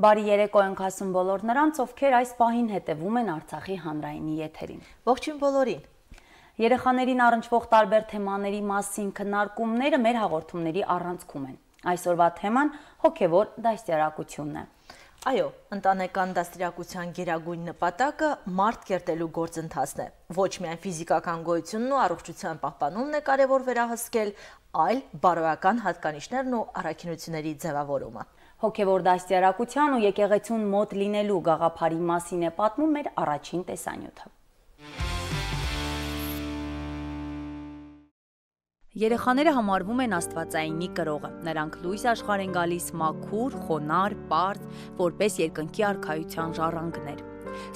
Բարի երեկո ենք ասում բոլոր նրանց, ովքեր այս պահին հետևում են Արցախի հանրայինի եթերին։ Ողջույն բոլորին։ Երեխաներին առնչվող տարբեր թեմաների մասին քննարկումները մեր հաղորդումների առանցքում են։ Այսօրվա թեման հոգևոր դաստիարակությունն է։ Այո, ընտանեկան դաստիարակության գերագույն նպատակը մարդ կերտելու գործընթացն է։ Ոչ միայն ֆիզիկական գոյությունն ու առողջության պահպանումն է կարևոր վերահսկել, այլ բարոյական հատկանիշներն ու առաքինությունների ձևավորումը։ Հոգևոր դաստիարակության ու եկեղեցուն մոտ լինելու գաղափարի մասին է պատմում մեր առաջին տեսանյութը։ Երեխաները համարվում են աստվածայինի կրողը։ Նրանք լույս աշխարհ են գալիս մաքուր, խոնար, պարզ, որպես երկնքի արքայության ժառանգներ։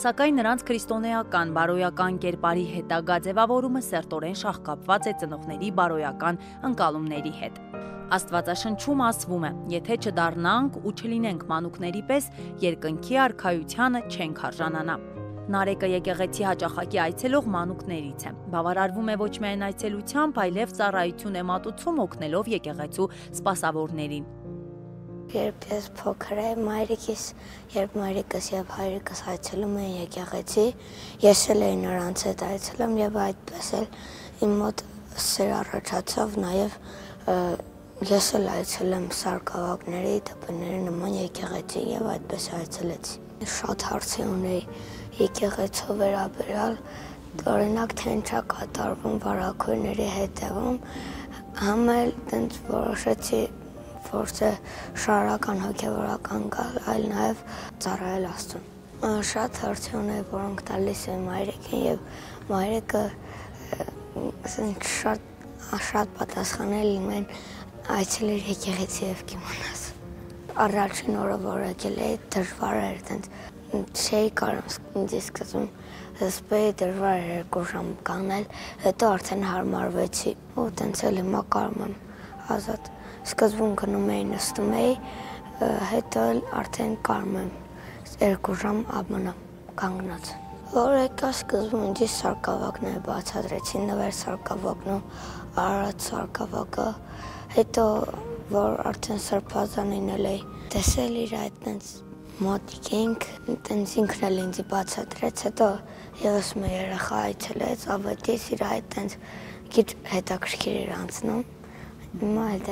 Սակայն նրանց քրիստոնեական բարոյական կերպարի հետագա ձևավորումը սերտորեն շաղկապված է ծնողների բարոյական ընկալումների հետ։ Աստվածաշնչում ասվում է, եթե չդառնանք ու չլինենք մանուկների պես, երկնքի արքայությանը չենք արժանանա։ Նարեկը եկեղեցի հաճախակի այցելող մանուկներից է։ Բավարարվում է ոչ միայն այցելությամբ, այլև ծառայություն է մատուցում օգնելով եկեղեցու սպասավորներին։ Երբ ես փոքր էի, երբ մայրիկս եւ հայրիկս այցելում էին եկեղեցի, ես էլ էի նրանց հետ այցելում եւ այդպես էլ իմ մոտ սեր առաջացավ նաեւ ես էլ այցելեմ սարկավակների դպների նման եկեղեցի եւ այդպես այցելեցի։ Շատ հարցի ունեի եկեղեցու վերաբերյալ, օրինակ թե ինչա կատարվում վարագույրների հետևում, համ էլ տենց որոշեցի որ թե շարական հոգևորական գալ, այլ նաև ծառայել Աստծուն։ Շատ հարցի ունեի, որոնք տալիս են մայրիկին եւ մայրիկը շատ պատասխանել իմեն այցելեր եկեղեցի եւ կիմանաս։ Առաջին օրը որ եկել էի դժվար էր, տենց չէի կարող ինձ սկզբում սպեի դժվար էր 2 ժամ կանգնել, հետո արդեն հարմարվեցի ու տենց էլ հիմա կարող եմ ազատ։ Սկզբում գնում էի նստում էի, հետո արդեն կարող եմ 2 ժամ ամենա կանգնած։ Որ եկա սկզբում ինձ սարկավակները բացատրեցին, նվեր սարկավակն ու Արարատ սարկավակը, հետո որ արդեն սրբազանին էլ էի տեսել իր այդ տենց մոտիկ ենք, տենց ինքն էլ ինձ բացատրեց, հետո եւս մի երեխա այցելեց, ավետիս իր այդ տենց քիչ հետաքրքիր էր անցնում։ Հիմա էլ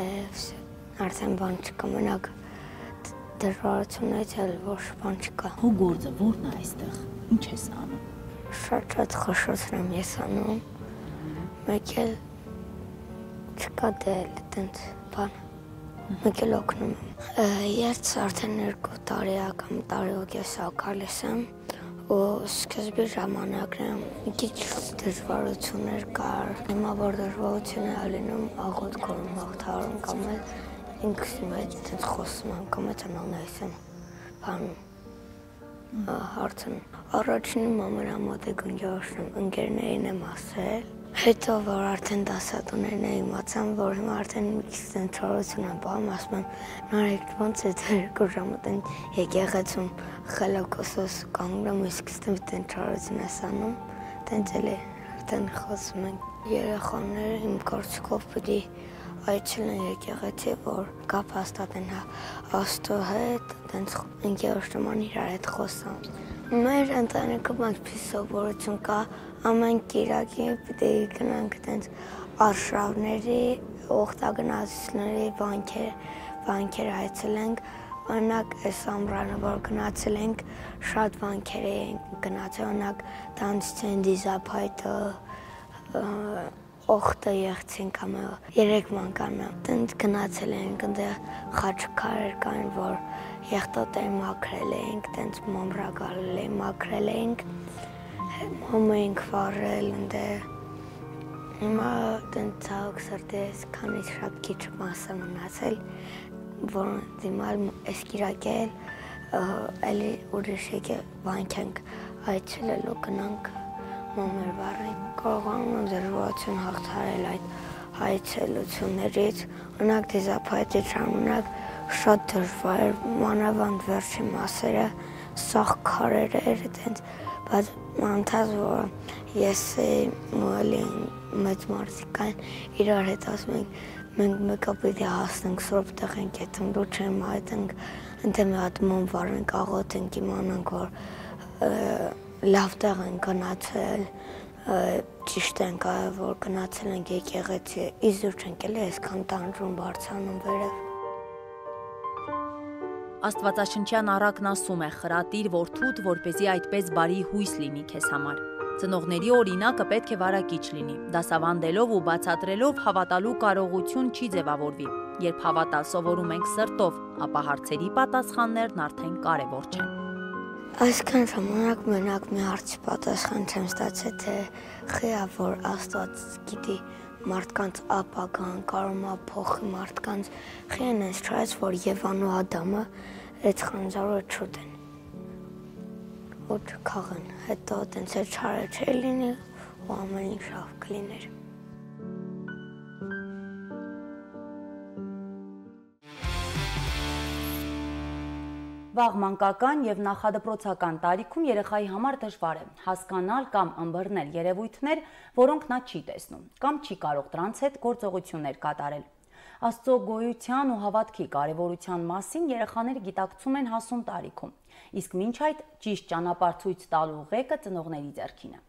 արդեն բան չկա, մենակ դժվարություններից էլ ոչ բան չկա։ Հո գործը ո՞րն է այստեղ։ Ինչ ես անում։ Շատ խոշոր եմ ես անում։ Մեկ էլ չկա դել տենց բան։ Մեկ էլ օգնում եմ։ Ես արդեն 2 տարի կամ տարեոկեսա գալիս եմ ու սկզբի ժամանակներում մի քիչ դժվարություններ կար։ Հիմա որ դժվարություն է լինում, աղոթքում հաղթարում կամ էլ ինքս իմ հետ տենց խոսում եմ կամ էլ անանայս եմ բանում հարցնում։ Առաջին ամենամոտ ընկերներին եմ ասել, հետո որ արդեն դասատուներն է իմացան, որ հիմա արդեն մի քիչ ցնցորություն եմ բանում, ասում եմ նարեկ ոնց է 2 ժամը տեն եկեղեցում խելոքոսոս կանգնում իսկ տեն ցնցորություն ես անում, տենց էլ է արդեն խոսում ենք երեխաները իմ կարծիքով պիտի այցելեն եկեղեցի, որ կապ հաստատեն Աստծո հետ, տենց ընկերոջման իրար հետ խոսան։ Մեր ընտանիքում այսպես սովորություն կա, ամեն կիրակի պիտի գնանք տենց արշավների, օգտագնացությունների վանքեր այցելենք, օրինակ այս ամռանը որ գնացել ենք, շատ վանքեր ենք գնացել, օրինակ Տանցեն դիզափայտը, օխտը եղցինք ամը 3 մանկանա, տենց գնացել ենք, այնտեղ խաչքարեր կային, որ եղտոտեր մաքրել էինք, տենց մամրագալել էինք, մաքրել էինք, մոմ էինք վառել այնտեղ, հիմա տենց ցավոք սրտի քանի շատ քիչ մասը մնացել, որ դիմալ այս կիրակի էլի ուրիշ վանք ենք այցելելու գնանք մոմեր վառենք, կարողանում եմ դժվարություն հաղթահարել այդ այցելություններից, օրինակ դիզափայտի ժամանակ շատ դժվար էր, մանավանդ վերջին մասերը սաղ քարեր էր, բայց մանթազ որ ես էլի մեծ մարդիկան իրար հետ ասում ենք մենք մեկը պիտի հասնենք սրոպ տեղ ենք եթում, դու չեմ այդ ենք Ընդ մի հատ մոմ վարենք, աղոթենք, իմանանք, որ լավ տեղ են գնացել, ճիշտ ենք, որ գնացել ենք եկեղեցի, իզուր չենք էլի այսքան տանջում բարձրանում վերև։ Աստվածաշնչյան առակն ասում է. «Խրատիր որդուդ, որպեսզի այդպես բարի հույս լինի քեզ համար»։ Ծնողների օրինակը պետք է վարակիչ լինի։ Դասավանդելով ու բացատրելով հավատալու կարողություն չի ձևավորվի։ Երբ հավատալ սովորում ենք սրտով, ապա հարցերի պատասխաններն արդեն կարևոր չեն։ Այսքան ժամանակ մենակ մի հարցի պատասխան չեմ ստացել, թե խիա որ Աստված գիտի մարդկանց ապագան, կարող է փոխի մարդկանց, խիան ես չայց, որ Եվան ու Ադամը այդ խանձարը չուտեն, որ չքաղեն, հետո տենց է չարը չէ լինի ու ամեն ինչ լավ կլիներ։ Վաղ մանկական եւ նախադպրոցական տարիքում երեխայի համար դժվար է հասկանալ կամ ըմբռնել երևույթներ, որոնք նա չի տեսնում, կամ չի կարող դրանց հետ գործողություններ կատարել։ Աստծո գոյության ու հավատքի կարևորության մասին երեխաները գիտակցում են հասուն տարիքում, իսկ մինչ այդ ճիշտ ճանապարհ ցույց տալու ղեկը ծնողների ձեռքին է։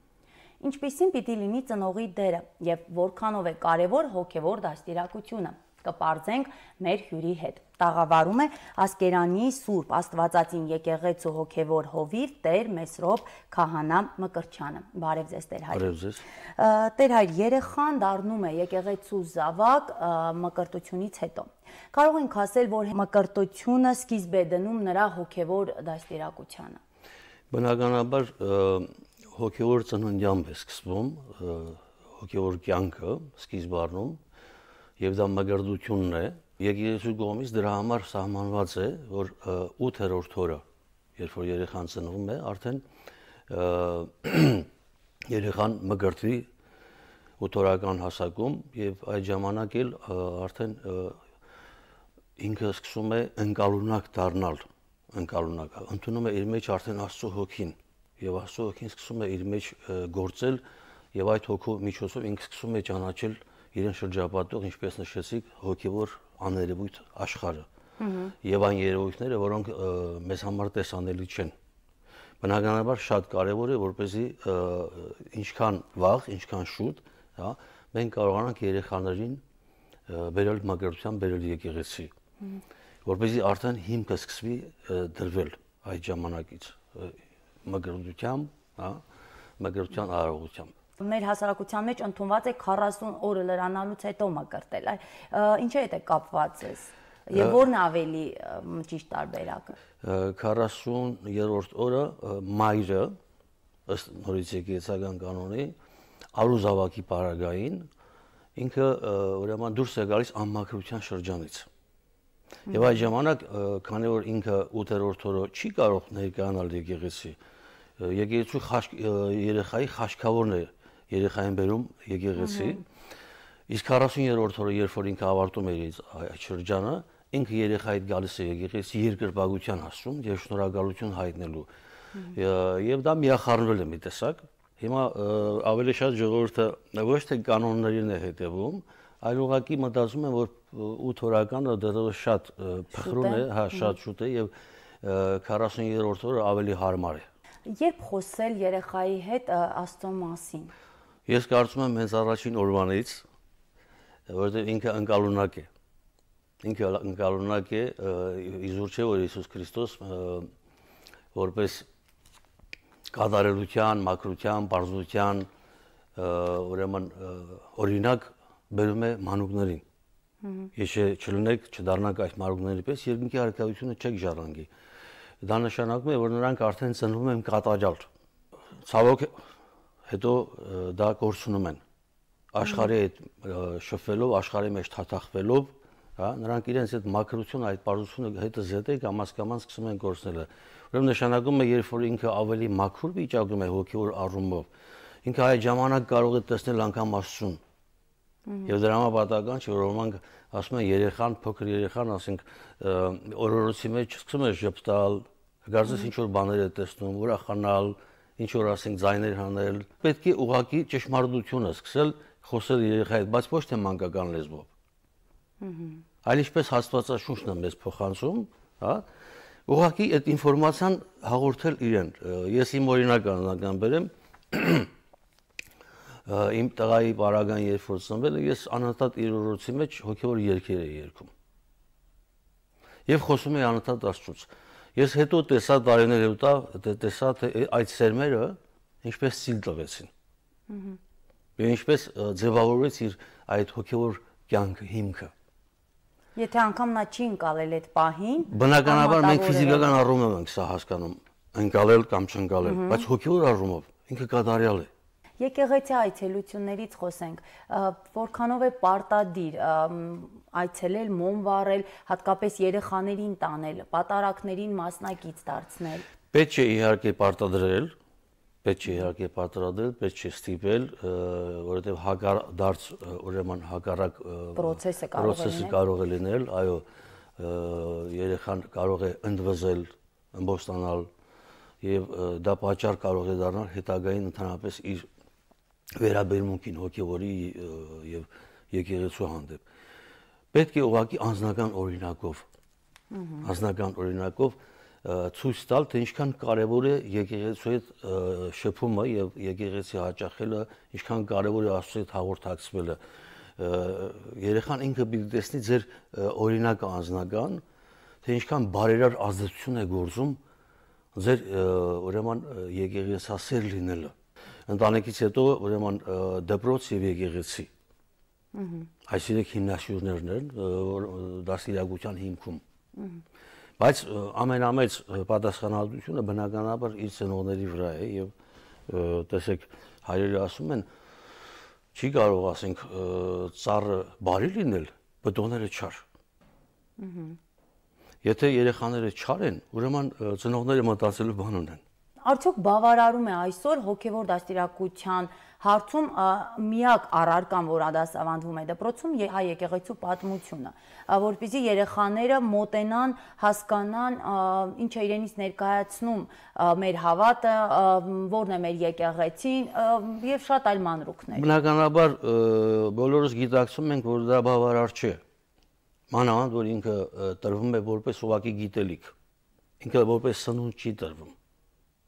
Ինչպիսին պիտի լինի ծնողի դերը եւ որքանով է կարևոր հոգեվոր դաստիարակությունը։ Կպարզենք մեր հյուրի հետ։ Տաղավարում է Ասկերանի Սուրբ Աստվածածին եկեղեցու հոգևոր հովիվ Տեր Մեսրոպ Քահանա Մկրտչյանը։ Բարև ձեզ, Տեր հայր։ Բարև ձեզ։ Տեր հայր, երեխան դառնում է եկեղեցու զավակ մկրտությունից հետո։ Կարող ենք ասել, որ մկրտությունը սկիզբ է դնում նրա հոգևոր դաստիարակությանը։ Բնականաբար հոգևոր ծննդյամբ է սկսվում, հոգևոր կյանքը սկիզբ առնում, եւ դա մկրտությունն է։ Եկեղեցու կողմից դրա համար սահմանված է, որ 8-րդ օրը, երբ որ երեխան ծնվում է, արդեն երեխան մկրտվի 8-օրական հասակում եւ այդ ժամանակ էլ արդեն ինքը սկսում է ընկալունակ դառնալ, ընդունում է իր մեջ արդեն Աստծո հոգին եւ Աստծո հոգին սկսում է իր մեջ գործել եւ այդ հոգու միջոցով ինքը սկսում է ճանաչել իրեն շրջապատող, ինչպես նշեցիք, հոգևոր աներևույթ աշխարհը եւ այն երևույթները, որոնք մեզ համար տեսանելի չեն։ Բնականաբար շատ կարեւոր է, որպեսզի ինչքան վաղ, ինչքան շուտ, հա, մենք կարողանանք երեխաներին բերել մկրտության, բերել եկեղեցի, որպեսզի արդեն հիմքը սկսվի դրվել այդ ժամանակից մկրտությամբ, հա, մկրտության արարողությամբ։ Մեր հասարակության մեջ ընդունված է 40 օրը լրանալուց հետո մկրտել։ Ինչի հետ է կապված էս։ Եվ որն ավելի ճիշտ տարբերակը։ 40-րդ օրը մայրը ըստ նորից եկեղեցական կանոնի արուզավակի պարագային ինքը ուրեմն դուրս է գալիս անմաքրության շրջանից։ Եվ այդ ժամանակ, քանի որ ինքը 8-րդ օրը չի կարող ներկայանալ եկեղեցի, եկեղեցու երեխայի խաչքավորն է երեխային բերում եկեղեցի, իսկ 40-րդ օրը, երբ որ ինքը ավարտում է այդ շրջանը, ինքը երեխայի հետ գալիս է եկեղեցի երկրպագության հասցում եւ շնորհակալություն հայտնելու։ Եվ դա միախառնվել է մի տեսակ։ Հիմա ավելի շատ ժողովուրդը ոչ թե կանոններին է հետևում, այլ ուղղակի մտածում են, որ 8 օրականը դեռ շատ փխրուն է, հա, շատ շուտ է եւ 40-րդ օրը ավելի հարմար է։ Երբ խոսել երեխայի հետ Աստծո մասին։ Ես կարծում եմ հենց առաջին օրվանից, որովհետև ինքը ընկալունակ է։ Ինքը ընկալունակ է, իզուր չէ, որ Հիսուս Քրիստոս որպես կատարելության, մաքրության, պարզության, ուրեմն օրինակ բերում է մանուկներին։ Ես չլինեք, չդառնաք այս մանուկների պես, երկնքի արքայությունը չեք ժառանգի։ Դա նշանակում է, որ նրանք արդեն ծնվում են կատարյալ։ Ցավոք հետո դա կորցնում են աշխարհի հետ շփվելով, աշխարհի մեջ թաթախվելով, հա, նրանք իրենց այդ մաքրությունը, այդ պարզությունը հետը զետե կամաց-կամաց սկսում են կորցնել։ Ուրեմն նշանակում է, երբ որ ինքը ավելի մաքուր վիճակում է հոգևոր առումով, ինքը այդ ժամանակ կարող է տեսնել անգամ Աստծուն։ Եվ դրա համար պատահական չէ, որ ոմանք ասում են երեխան, փոքր երեխան, ասենք օրորոցի մեջ սկսում է ժպտալ, գարձես ինչ որ բաներ է տեսնում, ուրախանալ, ինչ որ ասենք ձայներ հանել, պետք է ուղղակի ճշմարտությունը սկսել խոսել երեխայի հետ, բայց ոչ թե մանկական լեզվով։ Այլ ինչպես Աստվածաշունչն է մեզ փոխանցում, հա, Ուղղակի այդ ինֆորմացիան հաղորդել իրեն։ Ես իմ օրինակ անձնական բերեմ, իմ տղայի բարագան երբ որ ծնվել է, ես անընդհատ իր օրոցի մեջ հոգևոր երգեր էի երգում։ Եվ խոսում էի անընդհատ Աստծուց։ Ես հետո տեսա տարիներ հետո տեսա թե այդ սերմերը ինչպես ցիլ տվեցին։ Եվ ինչպես ձևավորվեց իր այդ հոգևոր կյանքը, հիմքը։ Եթե անգամ նա չի ընկալել այդ պահին, բնականաբար մենք ֆիզիկական առումով ենք սա հասկանում, ընկալել կամ չընկալել, բայց հոգևոր առումով ինքը կատարյալ է։ Եկեղեցի այցելություններից խոսենք, որքանով է պարտադիր այցելել, մոմ վառել, հատկապես երեխաներին տանել, պատարակներին մասնակից դարձնել։ Պետք չէ իհարկե պարտադրել, պետք չէ ստիպել, որովհետև հակադարձ ուրեմն հակառակ պրոցեսը կարող է լինել, այո, երեխան կարող է ընդվզել, ըմբոստանալ եւ դա պատճառ կարող է դառնալ հետագային ընդհանրապես իր վերաբերմունքին հոգևորի եւ եկեղեցու հանդեպ։ Պետք է ուղղակի անձնական օրինակով ցույց տալ, թե ինչքան կարևոր է եկեղեցու հետ շփումը եւ եկեղեցի հաճախելը, ինչքան կարևոր է Աստծո հետ հաղորդակցվելը։ Երեխան ինքը պիտի տեսնի ձեր օրինակը անձնական, թե ինչքան բարերար ազդեցություն է գործում ձեր ուրեմն եկեղեցասեր լինելը։ Ընտանիքից հետո ուրեմն դպրոց եւ եկեղեցի։ Այս երեք հիմնասյուներն են, որ դաստիարակության հիմքում։ Բայց ամենամեծ պատասխանատվությունը բնականաբար իր ծնողների վրա է եւ տեսեք հայրերը ասում են չի կարող ասենք ծառը բարի լինել, բտոնները չար։ Եթե երեխաները չար են, ուրեմն ծնողները մտածելու բան ունեն։ Արդյոք բավարարում է այսօր հոգևոր դաստիարակության հարցում միակ առարկան, որ դասավանդվում է դպրոցում, հայ եկեղեցու պատմությունը, որպեսզի երեխաները մոտենան, հասկանան, ինչ է իրենից ներկայացնում մեր հավատը, որն է մեր եկեղեցին եւ շատ այլ մանրուքներ։ Բնականաբար բոլորս գիտակցում ենք, որ դա բավարար չէ։ Մանավանդ որ ինքը տրվում է որպես ուղղակի գիտելիք։ Ինքը որպես սնունդ չի տրվում։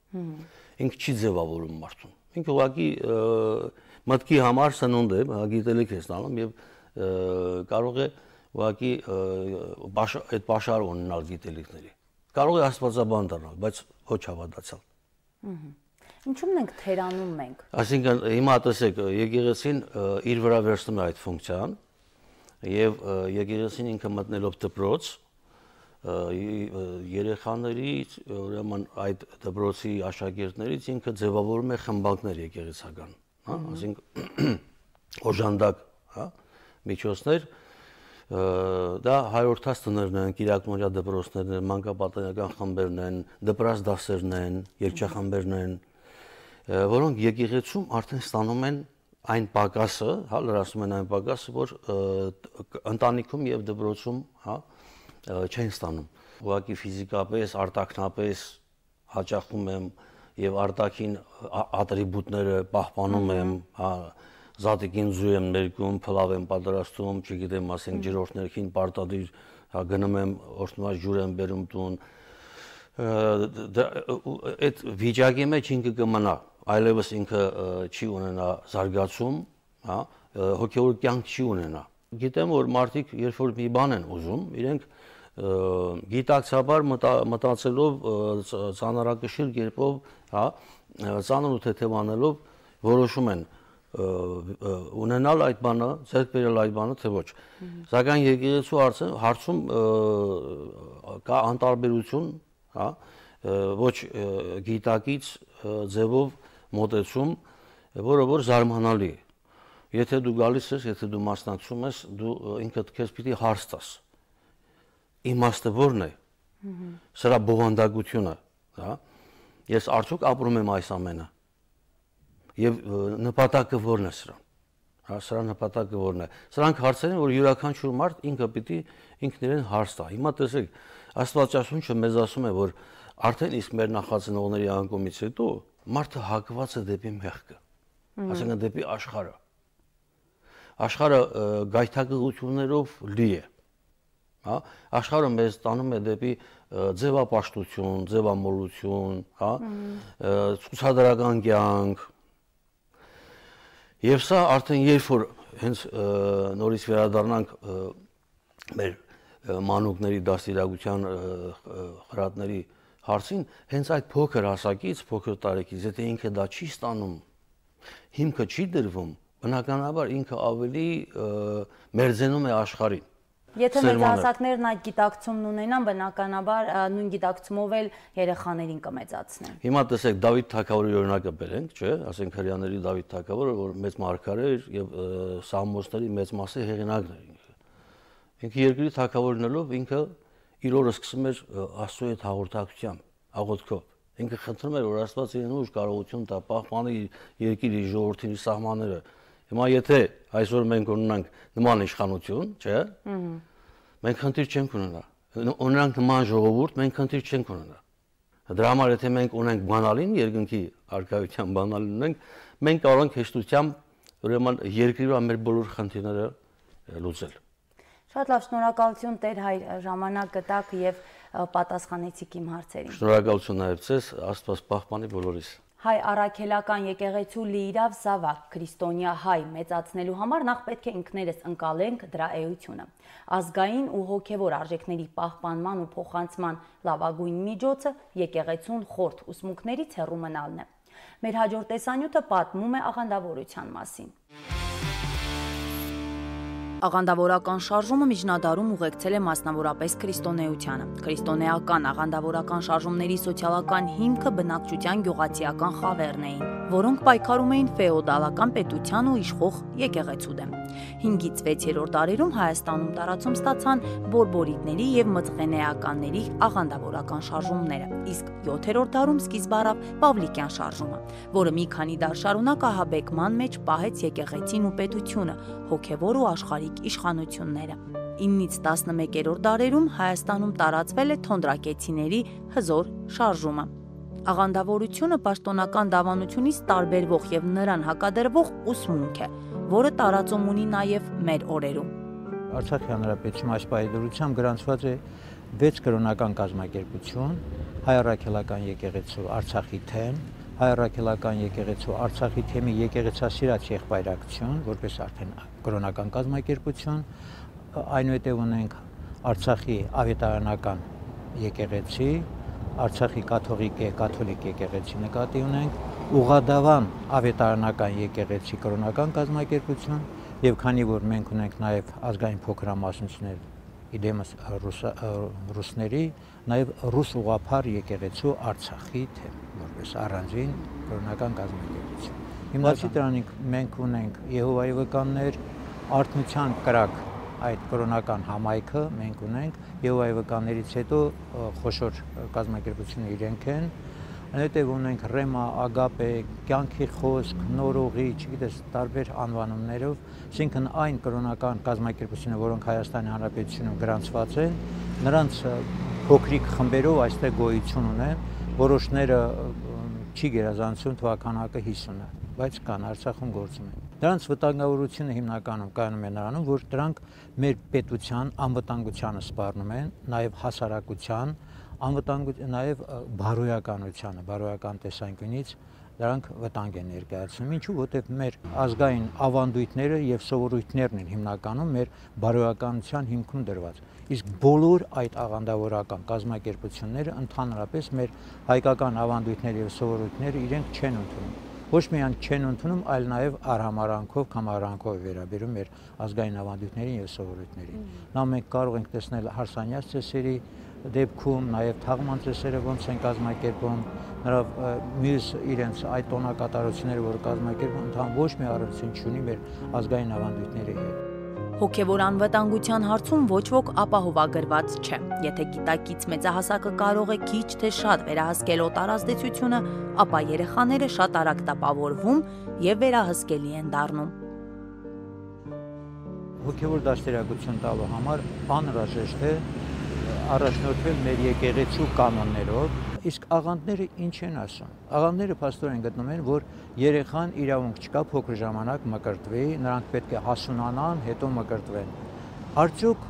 Ինքը չի ձևավորում մարդուն։ Ինքը ուղղակի մտքի համար սնունդ է, գիտելիք է ստանում եւ կարող է ուղղակի այդ պաշարը ունենալ գիտելիքների։ Կարող է աստվածաբան դառնալ, բայց ոչ հավատացյալ։ Ինչու՞մն ենք թերանում մենք։ Այսինքն հիմա տեսեք, եկեղեցին իր վրա վերցնում է այդ ֆունկցիան եւ եկեղեցին ինքը մտնելով դպրոց երեխաներից ուրեմն այդ դպրոցի աշակերտներից ինքը ձևավորում է խմբակներ եկեղեցական, հա, այսինքն օժանդակ, հա, միջոցներ, դա հայորդաց տներն են, կիրակնօրյա դպրոցներն են, մանկապատանեկան խմբերն են, դպրաց դասերն են, երգչախմբերն են, որոնք եկեղեցում արդեն ստանում են այն պակասը, հա, լրացնում են այն պակասը, որ ընտանիքում եւ դպրոցում, հա, չեն ստանում։ Ուղղակի ֆիզիկապես, արտաքնապես հաճախում եմ եւ արտաքին ատրիբուտները պահպանում եմ, հա, զատիկին ձու եմ ներկում, փլավ եմ պատրաստում, չգիտեմ, ասենք ջրորդ ներքին պարտադիր, հա, գնում եմ, օրտնված ջուր եմ բերում տուն։ Այդ վիճակի մեջ ինքը կմնա, այլևս ինքը չի ունենա զարգացում, հա, հոգևոր կյանք չի ունենա։ Գիտեմ, որ մարդիկ, երբ որ մի բան են ուզում, իրենք գիտակցաբար մտածելով ծանրակշիռ կերպով, հա, ծանր ու թեթևանելով որոշում են ունենալ այդ բանը, ձեռք բերել այդ բանը, թե ոչ։ Սակայն եկեղեցու հարցում կա անտարբերություն, հա, ոչ գիտակից ձևով մոտեցում, որը որ զարմանալի է։ Եթե դու գալիս ես, եթե դու մասնակցում ես, դու ինքդ քեզ պիտի հարց տաս։ Իմաստը ո՞րն է։ Սրա բովանդակությունը, հա։ Ես արդյոք ապրում եմ այս ամենը։ Եվ նպատակը ո՞րն է սրան։ Հա, սրա նպատակը ո՞րն է։ Սրանք հարցեր են, որ յուրաքանչյուր մարդ ինքը պիտի ինքն իրեն հարց տա։ Հիմա տեսեք, Աստվածաշունչը մեզ ասում է, որ արդեն իսկ մեր նախածնողների անկումից հետո մարդը հակված է դեպի մեղքը, այսինքն դեպի աշխարհը։ Աշխարհը գայթակղություններով լի է։ հա, աշխարհը մեզ տանում է դեպի ձևապաշտություն, ձևամոլություն, հա, ցուցադրական կյանք։ Եվ սա արդեն երբ որ հենց նորից վերադառնանք մեր մանուկների դաստիարակության խրատների հարցին, հենց այդ փոքր հասակից, փոքր տարեկից, եթե ինքը դա չի ստանում, հիմքը չի դրվում, բնականաբար ինքը ավելի մերձենում է աշխարհին։ Եթե մեծահասակներն այդ գիտակցումն ունենան, բնականաբար նույն գիտակցումով էլ երեխաներին կմեծացնեն։ Հիմա տեսեք Դավիթ թագավորի օրինակը բերենք, չէ՞, ասենք հрьяաների Դավիթ թագավորը, որ մեծ մարգարե էր եւ սաղմոսների մեծ մասի հեղինակն էր ինքը։ Ինքը երկրի թագավոր լինելով ինքը իր օրը սկսում էր Աստծո հետ հաղորդակցությամբ, աղոթքով։ Ինքը խնդրում էր, որ Աստված իրեն ուժ կարողություն տա, պահպանի երկրի ժողովրդի սահմանները։ Հիմա եթե այսօր մենք ունենանք նման իշխանություն, չէ՞, մենք խնդիր չենք ունենա։ Ունենանք նման ժողովուրդ, մենք խնդիր չենք ունենա։ Դրա համար եթե մենք ունենք բանալին, երկնքի արքայության բանալին ունենք, մենք կարող ենք հեշտությամբ ուրեմն երկրի վրա մեր բոլոր խնդիրները լուծել։ Շատ լավ, շնորհակալություն Տեր Հայր, ժամանակ գտաք եւ պատասխանեցիք իմ հարցերին։ Շնորհակալություն նաեւ ձեզ, Աստված պահպանի բոլորիս։ Հայ առաքելական եկեղեցու լիիրավ զավակ քրիստոնյա հայ մեծացնելու համար նախ պետք է ինքներս ընկալենք դրա էությունը։ Ազգային ու հոգևոր արժեքների պահպանման ու փոխանցման լավագույն միջոցը եկեղեցուն խորթ ուսմունքներից հեռու մնալն է։ Մեր հաջորդ տեսանյութը պատմում է աղանդավորության մասին։ Աղանդավորական շարժումը միջնադարում ուղեկցել է մասնավորապես քրիստոնեությանը։ Քրիստոնեական աղանդավորական շարժումների սոցիալական հիմքը բնակչության գյուղացիական խավերն էին, որոնք պայքարում էին ֆեոդալական պետության ու իշխող եկեղեցու դեմ։ 5-ից 6-րդ դարերում Հայաստանում տարածում ստացան բորբորիկների եւ մծղենեականների աղանդավորական շարժումները, իսկ 7-րդ դարում սկիզբ առավ Պավլիկյան շարժումը, որը մի քանի դար շարունակ ահաբեկման մեջ պահեց եկեղեցին ու պետությունը, հոգևոր ու աշխարհիկ իշխանությունները։ 9-ից 11-րդ դարերում Հայաստանում տարածվել է թոնդրակեցիների հզոր շարժումը։ Աղանդավորությունը պաշտոնական դավանությունից տարբերվող եւ նրան հակադրվող ուսմունք է, որը տարածում ունի նաեւ մեր օրերում։ Արցախի հանրապետությունում այս պայմանությամբ գրանցված է 6 կրոնական կազմակերպություն, Հայ առաքելական եկեղեցու Արցախի թեմ, Հայ առաքելական եկեղեցու Արցախի թեմի եկեղեցասիրած եղբայրակցություն, որպես արդեն կրոնական կազմակերպություն, այնուհետև ունենք Արցախի ավետարանական եկեղեցի, Արցախի կաթոլիկ եկեղեցի նկատի ունենք, Ուղադավան ավետարանական եկեղեցի կրոնական կազմակերպություն եւ քանի որ մենք ունենք նաեւ ազգային փոքրամասնություններ իդեմս ռուսների, նաեւ ռուս ուղափառ եկեղեցու Արցախի թեմ, որպես առանձին կրոնական կազմակերպություն։ Հիմնացի դրանից մենք ունենք Եհովայի վկաններ, Արթնության կրակ այդ կրոնական համայնքը մենք ունենք, Եհովայի վկաներից հետո խոշոր կազմակերպությունը իրենք են, այնուհետև ունենք Ռեմա, Ագապե, Կյանքի խոսք, Նորողի, չգիտես, տարբեր անվանումներով, այսինքն այն կրոնական կազմակերպությունները, որոնք Հայաստանի Հանրապետությունում գրանցված են, նրանց փոքրիկ խմբերով այստեղ գոյություն ունեն, որոշները չի գերազանցում թվականակը 50-ը, բայց կան Արցախում գործում են։ Դրանց վտանգավորությունը հիմնականում կայանում է նրանում, որ դրանք մեր պետության անվտանգությանը սպառնում են, նաև հասարակության անվտանգության, նաև բարոյական տեսանկյունից դրանք վտանգ են ներկայացնում։ Ինչու, որտեղ մեր ազգային ավանդույթները եւ սովորույթներն են հիմնականում մեր բարոյականության հիմքում դրված։ Իսկ բոլոր այդ աղանդավորական կազմակերպությունները ընդհանրապես մեր հայկական ավանդույթները եւ սովորույթները իրենք չեն ընդունում։ Ոչ միայն չեն ընդունում, այլ նաև արհամարանքով, կամարանքով վերաբերում մեր ազգային ավանդույթներին եւ սովորույթներին։ Նա մենք կարող ենք տեսնել հարսանյաց ծեսերի դեպքում, նաև թաղման ծեսերը ոնց են կազմակերպում, նրա մյուս իրենց այդ տոնակատարությունները, որ կազմակերպում, ընդհանուր ոչ մի առնչություն չունի մեր ազգային ավանդույթների հետ։ Հոգևոր անվտանգության հարցում ոչ ոք ապահովագրված չէ։ Եթե գիտակից մեծահասակը կարող է քիչ թե շատ վերահսկել օտարազդեցությունը, ապա երեխաները շատ արագ տապավորվում եւ վերահսկելի են դառնում։ Հոգևոր դաստիարակություն տալու համար անհրաժեշտ է առաջնորդվել մեր եկեղեցու կանոններով, իսկ աղանդները ինչ են ասում։ Աղանդները փաստորեն գտնում են, որ երեխան իրավունք չկա փոքր ժամանակ մկրտվի, նրանք պետք է հասունանան, հետո մկրտվեն։ Արդյոք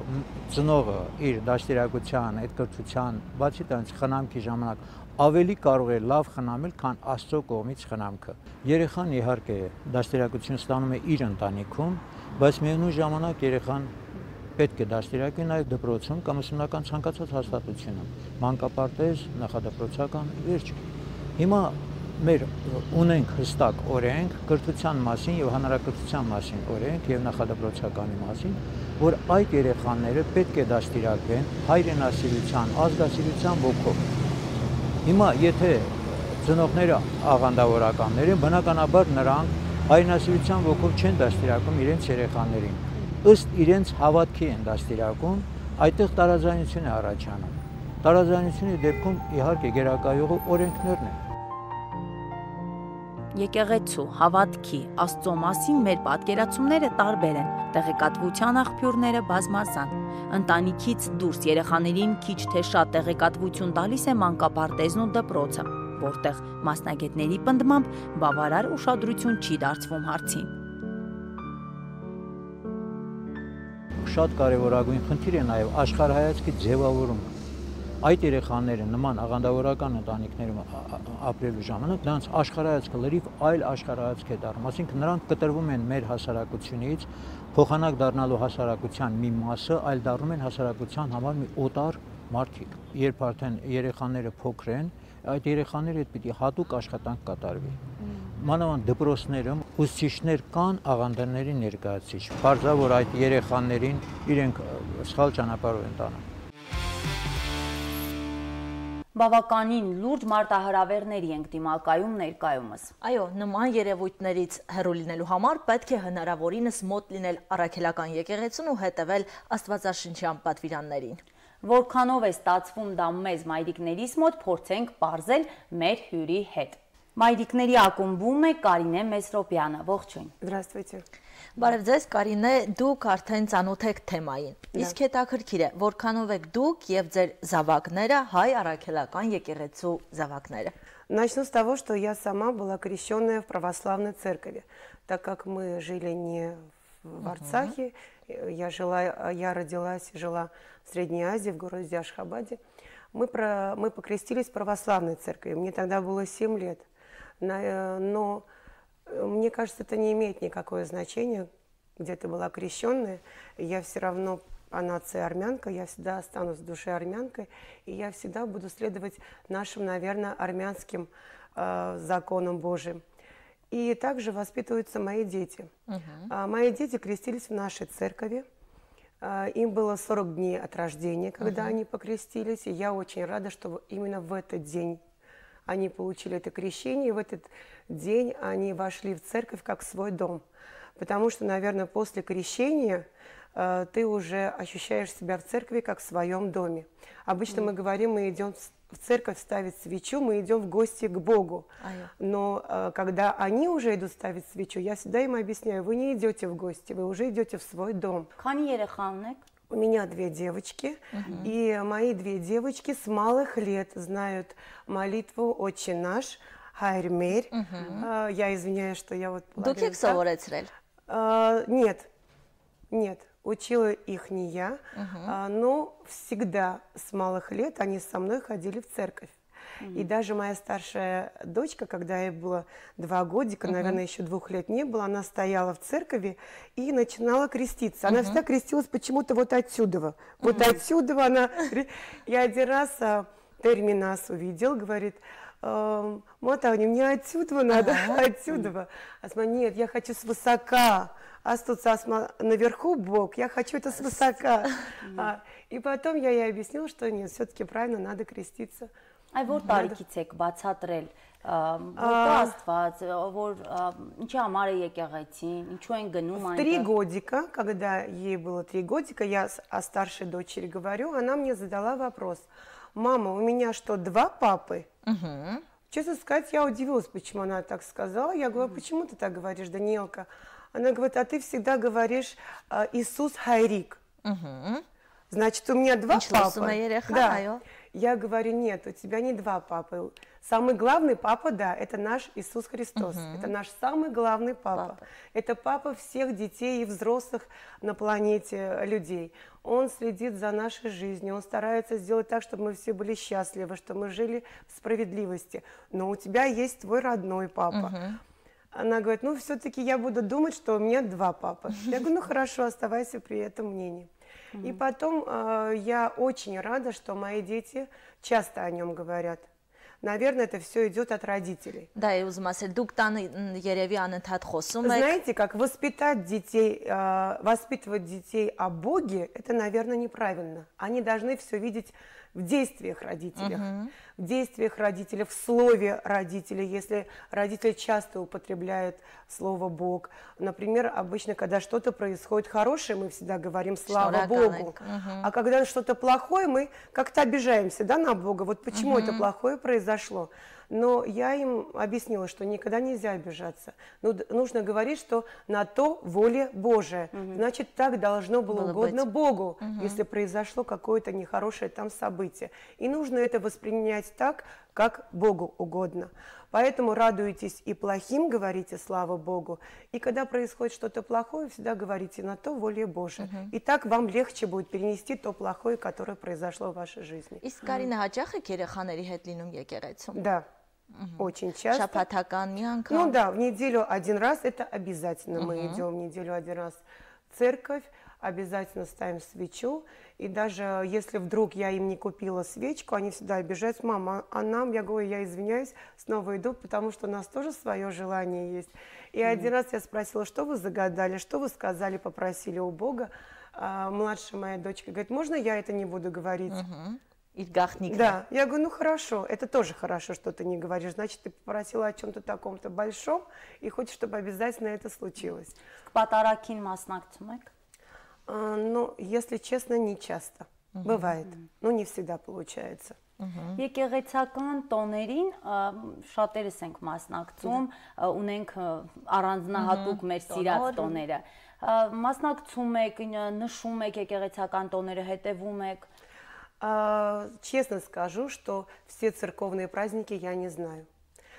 ծնողը իր դաստիարակության, այդ կրթության, բացի դրանից խնամքի ժամանակ ավելի կարող է լավ խնամել, քան Աստծո կողմից խնամքը։ Երեխան իհարկե դաստիարակություն ստանում է իր ընտանիքում, բայց միևնույն ժամանակ երեխան պետք է դաստիարակվի նաև դպրոցում կամ ուսումնական ցանկացած հաստատությունում, մանկապարտեզ, նախադպրոցական վերջ։ Հիմա մեր ունենք հստակ օրենք կրթության մասին եւ հանրակրթության մասին օրենք եւ նախադպրոցականի մասին, որ այդ երեխաները պետք է դաստիարակվեն հայրենասիրության, ազգասիրության ոգով։ Հիմա եթե ծնողները աղանդավորականներ են, բնականաբար նրանք հայրենասիրության ոգով չեն դաստիարակում իրենց երեխաներին։ Ըստ իրենց հավատքի են դաստիարակում, այդտեղ տարաձայնություն է առաջանում։ Տարաձայնությունի դեպքում իհարկե գերակայողը օրենքներն են։ Եկեղեցու, հավատքի, Աստծո մասին մեր պատկերացումները տարբեր են, տեղեկատվության աղբյուրները բազմազան։ Ընտանիքից դուրս երեխաներին քիչ թե շատ տեղեկատվություն տալիս է մանկապարտեզն ու դպրոցը, որտեղ մասնագետների պնդմամբ բավարար ուշադրություն չի դարձվում հարցին։ Շատ կարևորագույն խնդիր է նաև աշխարհայացքի ձևավորումը։ Այդ երեխաները նման աղանդավորական ընտանիքներում ապրելու ժամանակ նրանց աշխարհայացքը լրիվ այլ աշխարհայացք է դառնում, այսինքն նրանք կտրվում են մեր հասարակությունից, փոխանակ դառնալու հասարակության մի մասը, այլ դառնում են հասարակության համար մի օտար մարդիկ։ Երբ արդեն երեխաները փոքր են, այդ երեխաները հետ պիտի հատուկ աշխատանք կատարվի։ Մանավանդ դպրոցներում ուսուցիչներ կան աղանդների ներկայացուցիչ, բարձր որ այդ երեխաներին իրենք սխալ ճանապարհով են տանում։ Բավականին լուրջ մարտահրավերների ենք դիմակայում ներկայումս։ Այո, նման երևույթներից հեռու լինելու համար պետք է հնարավորինս մոտ լինել առաքելական եկեղեցուն ու հետևել աստվածաշնչյան պատվիրաններին։ Որքանով է ստացվում դա մեզ մայրիկներիս մոտ, փորձենք պարզել մեր հյուրի հետ։ Մայրիկների ակումբում է Կարինե Մեսրոպյանը, ողջույն։ Здравствуйте։ Բարև ձեզ, Կարինե, դուք արդեն ծանոթ եք թեմային։ Իսկ հետաքրքիր է, որքանով եք դուք եւ ձեր զավակները հայ առաքելական եկեղեցու զավակները։ Начну с того, что я сама была крещенная в православной церкви, так как мы жили не в Арцахе, я родилась и жила в Средней Азии, в городе Ашхабаде. Мы покрестились в православной церкви, мне тогда было 7 лет, но мне кажется, это не имеет никакое значения, где ты была крещенная, я все равно по нации армянка, я всегда останусь в душе армянкой, и я всегда буду следовать нашим, наверное, армянским законам Божьим. И также воспитываются мои дети. Мои дети крестились в нашей церкви. Им было 40 дней от рождения, когда они покрестились. И я очень рада, что именно в этот день они получили это крещение. И в этот день они вошли в церковь как в свой дом. Потому что, наверное, после крещения ты уже ощущаешь себя в церкви как в своем доме. Обычно мы говорим, мы идем в церковь ставить свечу, мы идем в гости к Богу. Но когда они уже идут ставить свечу, я всегда им объясняю, вы не идете в гости, вы уже идете в свой дом. У меня 2 девочки, и мои 2 девочки с малых лет знают молитву «Отче наш», «Хайр Мер». Я извиняюсь, что я вот... Нет, учила их не я, но всегда с малых лет они со мной ходили в церковь. И даже моя старшая дочка, когда ей было 2 годика, наверное, еще 2 лет не было, она стояла в церкви и начинала креститься. Она всегда крестилась почему-то вот отсюда. Вот отсюда она... Я один раз термин нас увидел, говорит... Мотавни, мне отсюда надо, отсюда. Асма, нет, я хочу свысока. Тут наверху Бог, я хочу это свысока. И потом я ей объяснила, что нет, все-таки правильно надо креститься. Այ որ տարիքից եք բացատրել, որտե Աստված, որ ինչի համար է եկեղեցին, ինչու են գնում այնտեղ։ 3 годика, когда ей было 3 годика, я о старшей дочери говорю, она мне задала вопрос: мама, у меня что, 2 папы? Честно сказать, я удивилась, почему она так сказала. Я говорю, почему ты так говоришь, Даниэлка? Она говорит, а ты всегда говоришь Иисус Хайрик. Значит, у меня 2 папы. Да. Я говорю, нет, у тебя не 2 папы. Самый главный папа, да, это наш Иисус Христос. Это наш самый главный папа. Это папа всех детей и взрослых на планете людей. Он следит за нашей жизнью, он старается сделать так, чтобы мы все были счастливы, чтобы мы жили в справедливости. Но у тебя есть твой родной папа. Она говорит, ну все-таки я буду думать, что у меня два папы. Я говорю, ну хорошо, оставайся при этом мнении. И потом я очень рада, что мои дети часто о нем говорят. Наверное, это все идет от родителей. Да, и узмасел дук тан ереви анентат խոսում եք. Знаете, как воспитать детей, воспитывать детей о Боге, это, наверное, неправильно. Они должны все видеть в действиях родителей, в действиях родителей, в слове родителей, если родители часто употребляют слово Бог. Например, обычно, когда что-то происходит хорошее, мы всегда говорим «слава Богу». А когда что-то плохое, мы как-то обижаемся, да, на Бога. Вот почему это плохое произошло. Но я им объяснила, что никогда нельзя обижаться. Нужно говорить, что на то воля Божия. Значит, так должно было угодно Богу, если произошло какое-то нехорошее там событие. И нужно это воспринять так, как Богу угодно. Поэтому радуйтесь и плохим, говорите «слава Богу». И когда происходит что-то плохое, всегда говорите «на то воля Божия». И так вам легче будет перенести то плохое, которое произошло в вашей жизни. Իսկ Կարինե հաճախ եք երեխաների հետ լինում եկեղեցում։ Да. Очень часто. Շաբաթական մի անգամ։ Ну да, в неделю один раз это обязательно. Мы идем в неделю один раз в церковь, обязательно ставим свечу. И даже если вдруг я им не купила свечку, они всегда обижаются: мама, а нам, я говорю, я извиняюсь, снова иду, потому что у нас тоже свое желание есть. И один раз я спросила, что вы загадали, что вы сказали, попросили у Бога. Младшая моя дочка говорит, можно я это не буду говорить? Да, я говорю, ну хорошо, это тоже хорошо, что ты не говоришь, значит, ты попросила о чем-то таком-то большом и хочешь, чтобы обязательно это случилось. Կպատարակին մասնակցում եք։ Ну, если честно, не часто. Бывает, но не всегда получается. Եկեղեցական տոներին շատերս ենք մասնակցում, ունենք առանձնահատուկ մեր սիրած տոները։ Մասնակցում եք, նշում եք եկեղեցական տոները, հետևում եք։ Честно скажу, что все церковные праздники я не знаю.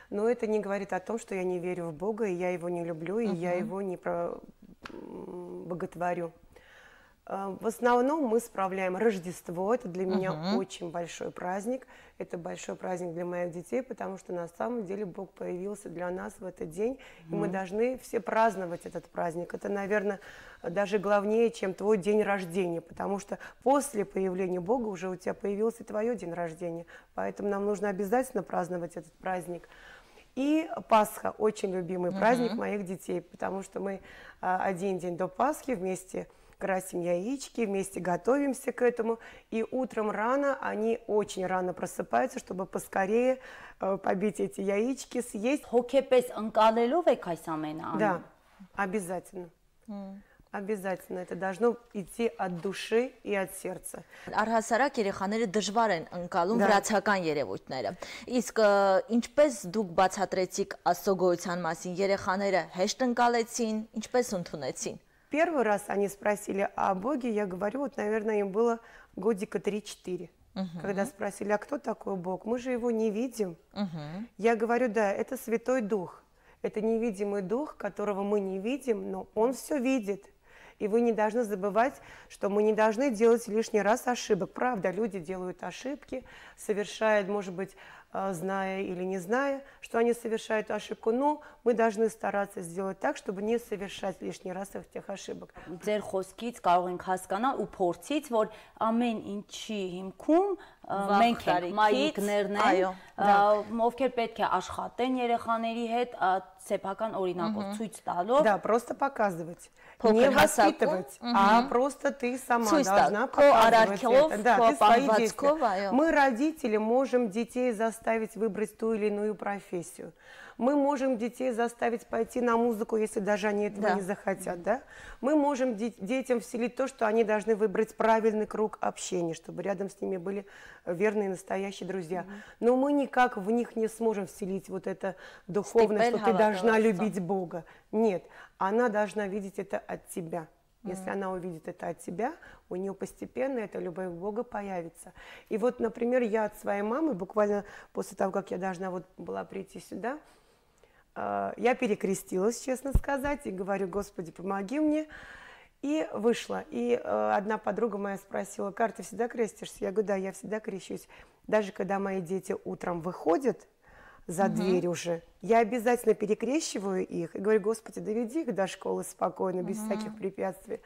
Но это не говорит о том, что я не верю в Бога, и я его не люблю, и я его не боготворю. В основном мы справляем Рождество, это для меня очень большой праздник, это большой праздник для моих детей, потому что на самом деле Бог появился для нас в этот день, и мы должны все праздновать этот праздник. Это, наверное, даже главнее, чем твой день рождения, потому что после появления Бога уже у тебя появился твой день рождения, поэтому нам нужно обязательно праздновать этот праздник. И Пасха, очень любимый праздник моих детей, потому что мы один день до Пасхи вместе красим яички, вместе готовимся к этому, и утром рано, они очень рано просыпаются, чтобы поскорее побить эти яички, съесть. Հոգեպես ընկալելով եք այս ամենը անում։ Да, обязательно. Обязательно, это должно идти от души и от сердца. Առհասարակ երեխաները դժվար են ընկալում վրացական երևույթները։ Իսկ ինչպես դուք բացատրեցիք Աստծո գոյության մասին, երեխաները հեշտ ընկալեցին, ինչպես ընդունեցին։ Первый раз они спросили о Боге, я говорю, вот, наверное, им было годика 3-4. Когда спросили, а кто такой Бог? Мы же его не видим. Я говорю, да, это Святой Дух. Это невидимый Дух, которого мы не видим, но Он все видит. И вы не должны забывать, что мы не должны делать лишний раз ошибок. Правда, люди делают ошибки, совершают, может быть, зная или не зная, что они совершают ошибку, но мы должны стараться сделать так, чтобы не совершать лишний раз этих ошибок. Ձեր խոսքից կարող ենք հասկանալ ու փորձից, որ ամեն ինչի հիմքում մենք ենք, մայրիկներն են, ովքեր պետք է աշխատեն երեխաների հետ, սեփական օրինակով ցույց տալով։ Да, просто показывать. Не воспитывать, а просто ты сама должна показывать это. Да, ты свои действия. Мы, родители, можем детей заставить выбрать ту или иную профессию. Мы можем детей заставить пойти на музыку, если даже они этого не захотят. Да? Мы можем детям вселить то, что они должны выбрать правильный круг общения, чтобы рядом с ними были верные настоящие друзья. Но мы никак в них не сможем вселить вот это духовное, что ты должна любить Бога. Нет, она должна видеть это от тебя. Если она увидит это от тебя, у нее постепенно эта любовь к Богу появится. И вот, например, я от своей мамы, буквально после того, как я должна вот была прийти сюда, я перекрестилась, честно сказать, и говорю: Господи, помоги мне. И вышла. И одна подруга моя спросила: Кар, ты всегда крестишься? Я говорю: да, я всегда крещусь. Даже когда мои дети утром выходят за дверь уже, я обязательно перекрещиваю их и говорю: Господи, доведи их до школы спокойно, без всяких препятствий.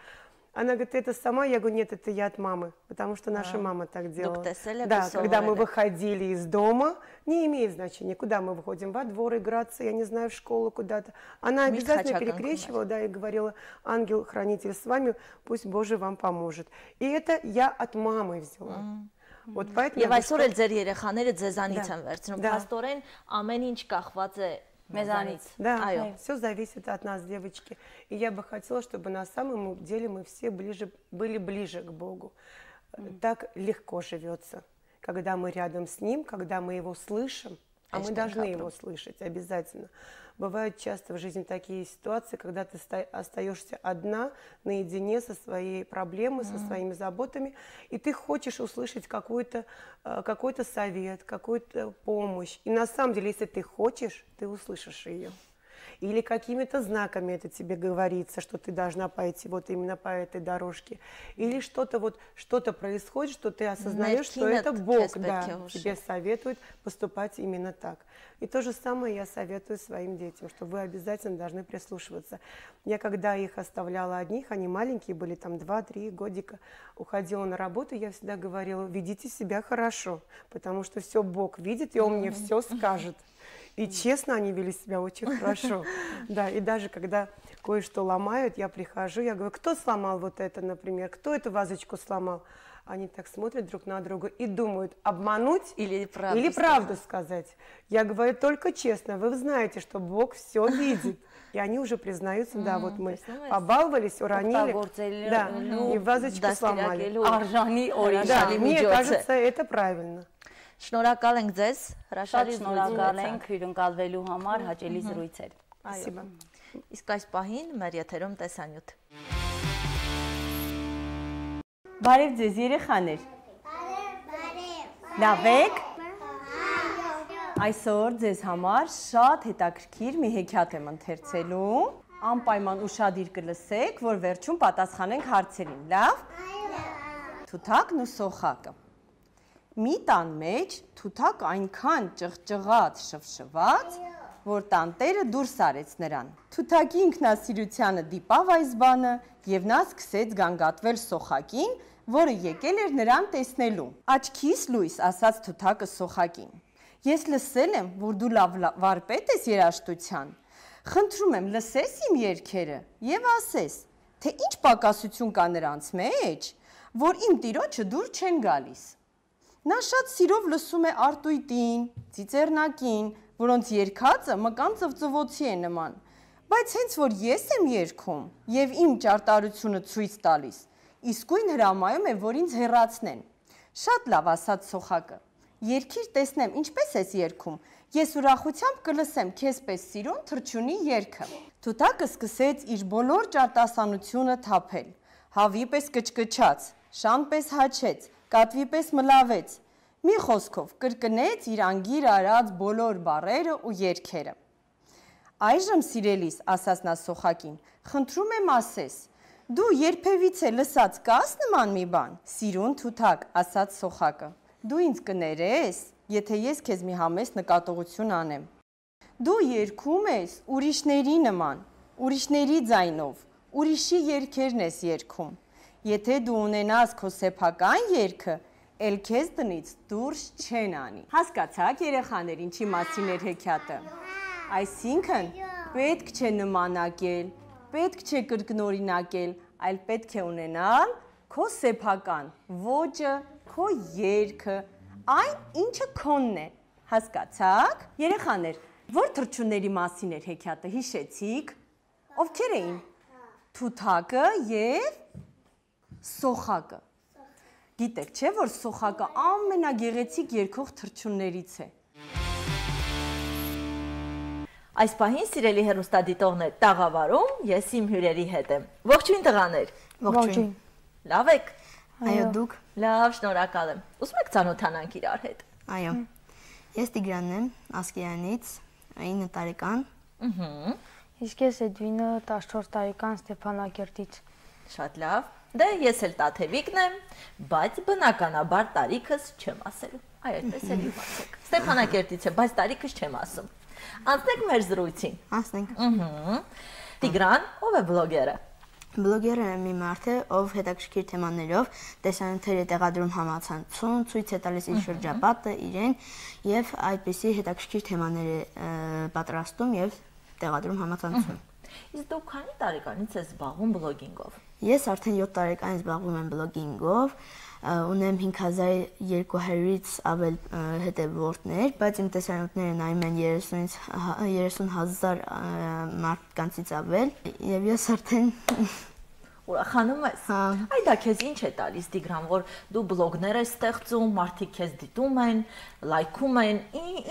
Она говорит: ты это сама? Я говорю: нет, это я от мамы, потому что наша мама так делала. Да, когда мы выходили из дома, не имеет значения, куда мы выходим, во двор играться, я не знаю, в школу куда-то. Она обязательно перекрещивала, да, и говорила: ангел-хранитель с вами, пусть Боже вам поможет. И это я от мамы взяла. Вот поэтому Եվ այսօր էլ ձեր երեխաները ձեզանից են վերցնում, փաստորեն ամեն ինչ կախված է մեզանից. Да, все зависит от нас, девочки. И я бы хотела, чтобы на самом деле мы все были ближе к Богу. Так легко живется, когда мы рядом с Ним, когда мы Его слышим, а мы должны Его слышать обязательно. Бывают часто в жизни такие ситуации, когда ты остаешься одна, наедине со своей проблемой, со своими заботами, и ты хочешь услышать какой-то совет, какую-то помощь. И на самом деле, если ты хочешь, ты услышишь ее. Или какими-то знаками это тебе говорится, что ты должна пойти вот именно по этой дорожке. Или что-то происходит, что ты осознаешь, что это Бог, да, тебе советует поступать именно так. И то же самое я советую своим детям, что вы обязательно должны прислушиваться. Я когда их оставляла одних, они маленькие были, там 2-3 годика, уходила на работу, я всегда говорила: ведите себя хорошо, потому что все Бог видит, и Он мне все скажет. И честно, они вели себя очень хорошо. Да, и даже когда кое-что ломают, я прихожу, я говорю: кто сломал вот это, например, кто эту вазочку сломал? Они так смотрят друг на друга и думают: обмануть или правду сказать. Я говорю: только честно, вы знаете, что Бог все видит. И они уже признаются: да, вот мы побаловались, уронили, да, и вазочку сломали. Да, мне кажется, это правильно. Շնորհակալ ենք ձեզ, հրաշալի շնորհակալ ենք հյուրընկալվելու համար, հաճելի զրույց էր։ Спасибо. Իսկ այս պահին մեր եթերում տեսանյութ։ Բարև ձեզ երեխաներ։ Լավ եք։ Այսօր ձեզ համար շատ հետաքրքիր մի հեքիաթ եմ ընթերցելու։ Անպայման ուշադիր կլսեք, որ վերջում պատասխանենք հարցերին, լավ։ Թութակն ու սոխակը։ Մի տան մեջ թութակ այնքան ճղճղաց, շվշված, որ տանտերը դուրս արեց նրան։ Թութակի ինքնասիրությանը դիպավ այս բանը և նա սկսեց գանգատվել սոխակին, որը եկել էր նրան տեսնելու։ Աչքիս լույս, ասաց թութակը սոխակին։ Ես լսել եմ, որ դու լավ վարպետ ես երաժշտության։ Խնդրում եմ, լսես իմ երգերը և ասես, թե ինչ պակասություն կա նրանց մեջ, որ իմ տիրոջը դուր չեն գալիս։ Նա շատ սիրով լսում է արտույտին, ծիծեռնակին, որոնց երգածը մկան ծվծվոցի է նման, բայց հենց որ ես եմ երգում և իմ ճարտարությունը ցույց տալիս, իսկույն հրամայում է, որ ինձ հեռացնեն։ Շատ լավ, ասաց սոխակը, երգիր տեսնեմ, ինչպես ես երգում, ես ուրախությամբ կլսեմ քեզ պես սիրուն թռչունի երգը։ Թութակը սկսեց իր բոլոր ճարտասանությունը թափել, հավի պես կչկչաց, շան պես հաչեց, կատվի պես մլավեց, մի խոսքով կրկնեց իր անգիր արած բոլոր բառերը ու երգերը։ Այժմ սիրելիս, ասաց նա սոխակին, խնդրում եմ ասես, դու երբևիցե լսած կաս նման մի բան։ Սիրուն թութակ, ասաց սոխակը, դու ինձ կներես, եթե ես քեզ մի համեստ նկատողություն անեմ։ Դու երգում ես ուրիշների նման, ուրիշների ձայնով, ուրիշի երգերն ես երգում։ Եթե դու ունենաս քո սեփական երգը, էլ քեզ տնից դուրս չեն անի։ Հասկացաք երեխաներ, ինչի մասին էր հեքիաթը։ Այսինքն, պետք չէ նմանակել, պետք չէ կրկնօրինակել, այլ պետք է ունենալ քո սեփական ոճը, քո երգը, այն ինչը քոնն է։ Հասկացաք։ Երեխաներ, որ թռչունների մասին էր հեքիաթը, հիշեցիք։ Ովքեր էին։ Թութակը եւ սոխակը։ Գիտեք, չէ՞ որ սոխակը ամենագեղեցիկ երգող թռչուններից է։ Այս պահին սիրելի հեռուստադիտողներ, տաղավարում ես իմ հյուրերի հետ եմ։ Ողջույն տղաներ։ Ողջույն։ Լավ եք։ Այո, դուք։ Լավ, շնորհակալ եմ։ Ուզում եք ծանոթանանք իրար հետ։ Այո։ Ես Տիգրանն եմ, Ասկերանից, 9 տարեկան։ Իսկ ես Էդվինը 14 տարեկան Ստեփանակերտից։ Շատ լավ։ Դե ես էլ Տաթևիկն եմ, բայց բնականաբար տարիքս չեմ ասելու։ Այ այդպես էլ իմացեք։ Ստեփանակերտից է, բայց տարիքս չեմ ասում։ Անցնենք մեր զրույցին։ Անցնենք։ Տիգրան, ով է բլոգերը։ Բլոգերը մի մարդ է, ով հետաքրքիր թեմաներով տեսանյութեր է տեղադրում համացանցում, ցույց է տալիս իր շրջապատը, իրեն եւ այդպիսի հետաքրքիր թեմաներ է պատրաստում եւ տեղադրում համացանցում։ Իսկ դու քանի տարեկանից ես զբաղվում բլոգինգով։ Ես արդեն 7 տարեկան զբաղվում եմ բլոգինգով, ունեմ 5200-ից ավել հետևորդներ, բայց իմ տեսանյութները նայում են 30,000 մարդկանցից ավել, եւ ես արդեն ուրախանում ես։ Այ դա քեզ ինչ է տալիս Տիգրան, որ դու բլոգներ ես ստեղծում, մարդիկ քեզ դիտում են, լայքում են,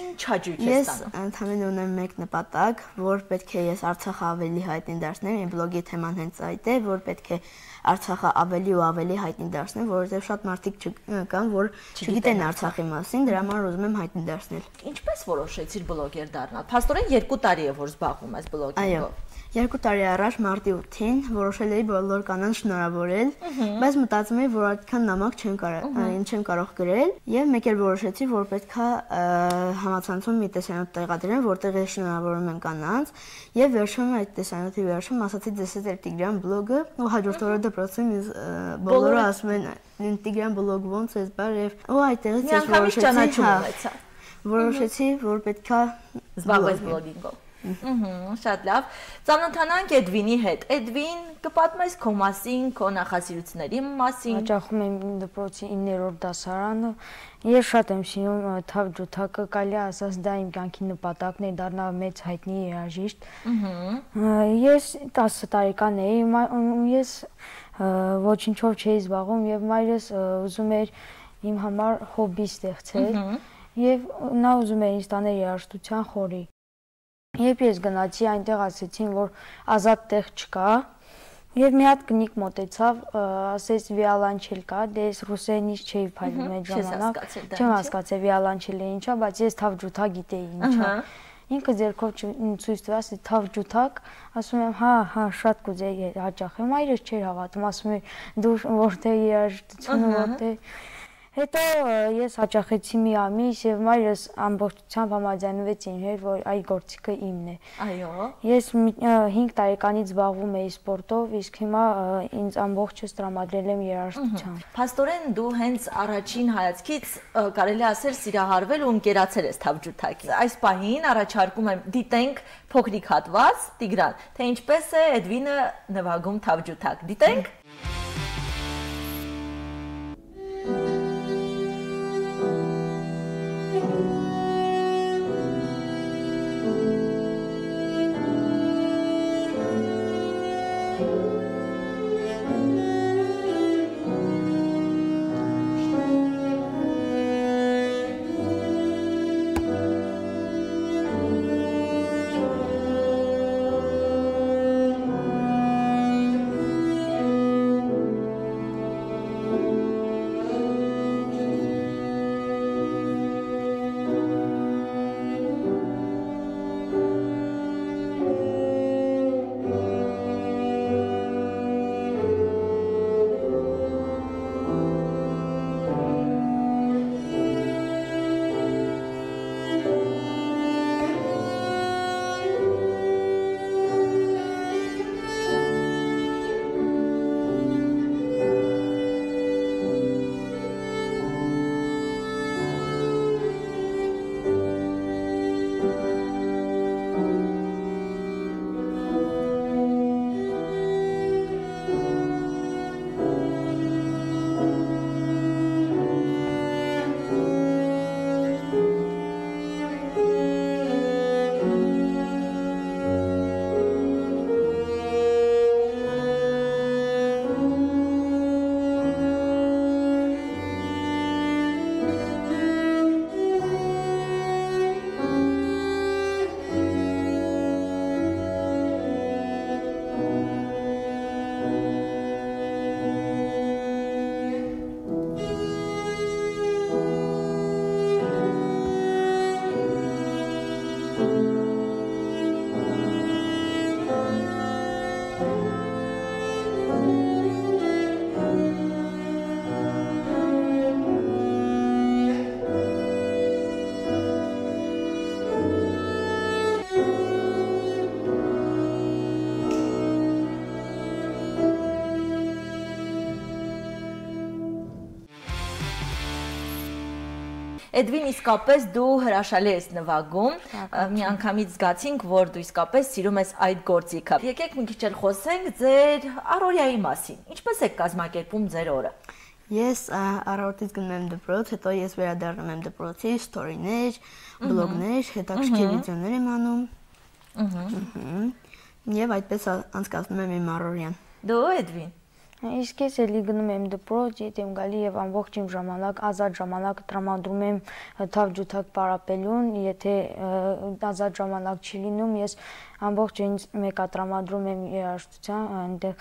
ինչ հաճույք ես տանում։ Ես ընդհանրապես ունեմ մեկ նպատակ, որ պետք է ես Արցախը ավելի հայտնի դարձնեմ, իմ բլոգի թեման հենց այդ է, որ պետք է Արցախը ավելի ու ավելի հայտնի դարձնել, որովհետև շատ մարդիկ կան, որ չգիտեն Արցախի մասին, դրա համար ուզում եմ հայտնի դարձնել։ Ինչպես որոշեցիր բլոգեր դառնալ։ Փաստորեն 2 տարի է որ զբաղվում ես բլոգինգով։ 2 տարի առաջ մարտի 8-ին որոշել էի բոլոր կանանց շնորհավորել, բայց մտածում էի, որ այդքան նամակ չեմ կարող գրել, եւ մեկ էլ որոշեցի, որ պետքա համացանցում մի տեսանյութ տեղադրեմ, որտեղ ես շնորհավորում եմ կանանց, եւ վերջում այդ տեսանյութի վերջում ասացի դες է Տիգրան բլոգը, ու հաջորդ օրը դպրոցում բոլորը ասում են Տիգրան բլոգ ոնց է բարև, ու այդտեղից ես որոշեցի, որ պետքա զբաղվես բլոգինգով։ Շատ լավ։ Ծանոթանանք Էդվինի հետ։ Էդվին, կպատմես քո մասին, քո նախասիրությունների մասին։ Հաճախում եմ դպրոցի 9-րդ դասարանը։ Ես շատ եմ սիրում թավ ջութակը, կարելի է ասած դա իմ կյանքի նպատակն է դառնալ մեծ հայտնի երաժիշտ։ Ես 10 տարեկան էի, ես ոչինչով չէի զբաղվում եւ մայրս ուզում էր իմ համար հոբբի ստեղծել եւ նա ուզում էր ինձ տանել երաժշտության խորի։ Երբ ես գնացի, այնտեղ ասեցին, որ ազատ տեղ չկա, եւ մի հատ կնիկ մոտեցավ, ասեց վիոլանչել կա, դե ես ռուսերենից չէի փայլում այդ ժամանակ, չեմ հասկացել վիոլանչելը ինչա, բայց ես թավ ջութա գիտեի ինչա։ Ինքը ձեռքով ցույց տվեց թավ ջութակ, ասում եմ, հա, շատ կուզեի հաճախ եմ, այրս չէր հավատում, ասում էր դու որտե երաժշտությունը որտե։ Հետո ես հաճախեցի մի ամիս եւ մայրս ամբողջությամբ համաձայնվեց ինձ հետ, որ այ գործիքը իմն է։ Այո։ Ես 5 տարեկանից զբաղվում էի սպորտով, իսկ հիմա ինձ ամբողջս տրամադրել եմ երաժշտությամբ։ Փաստորեն դու հենց առաջին հայացքից կարելի ասել սիրահարվել ու ընկերացել ես թավջութակին։ Այս պահին առաջարկում եմ դիտենք փոքրիկ հատված, Տիգրան, թե ինչպես է Էդվինը նվագում թավջութակ։ Դիտենք։ Էդվին, իսկապես դու հրաշալի ես նվագում, մի անգամից զգացինք, որ դու իսկապես սիրում ես այդ գործիքը։ Եկեք մի քիչ էլ խոսենք ձեր առօրյայի մասին։ Ինչպես եք կազմակերպում ձեր օրը։ Ես առավոտից գնում եմ դպրոց, հետո ես վերադառնում եմ դպրոցի, ստորիներ, բլոգներ, հետաքրքիր վիդեոներ եմ անում։ Եվ այդպես անցկացնում եմ իմ առօրյան։ Դու Էդվին։ Իսկ ես էլի գնում եմ դպրոց, եթե եմ գալի եւ ամբողջ իմ ժամանակ, ազատ ժամանակը տրամադրում եմ թավջութակ պարապելուն, եթե ազատ ժամանակ չի լինում, ես ամբողջ ինձ մեկա տրամադրում եմ երաժշտության, այնտեղ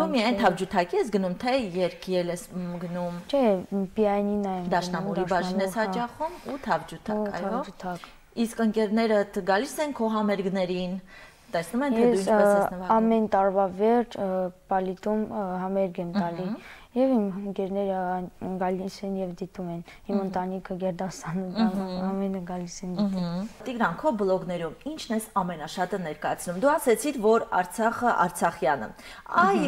Դու միայն թավջութակի ես գնում, թե երգել ես գնում։ Չէ, պիանինա եմ։ Դաշնամուրի բաժին ես հաճախում ու թավջութակ, այո։ Թավջութակ։ Իսկ ընկերներդ գալիս են քո համերգներին։ Տեսնում են, թե դու ինչպես ես նվագում։ Ամեն տարվա վերջ պալիտում համերգ եմ տալի եւ իմ ընկերները գալիս են եւ դիտում են։ Իմ ընտանիքը Գերդաստանը ամենը գալիս են դիտում։ Տիգրան, քո բլոգներում ինչն ես ամենաշատը ներկայացնում։ Դու ասեցիր, որ Արցախը արցախյանը։ Այ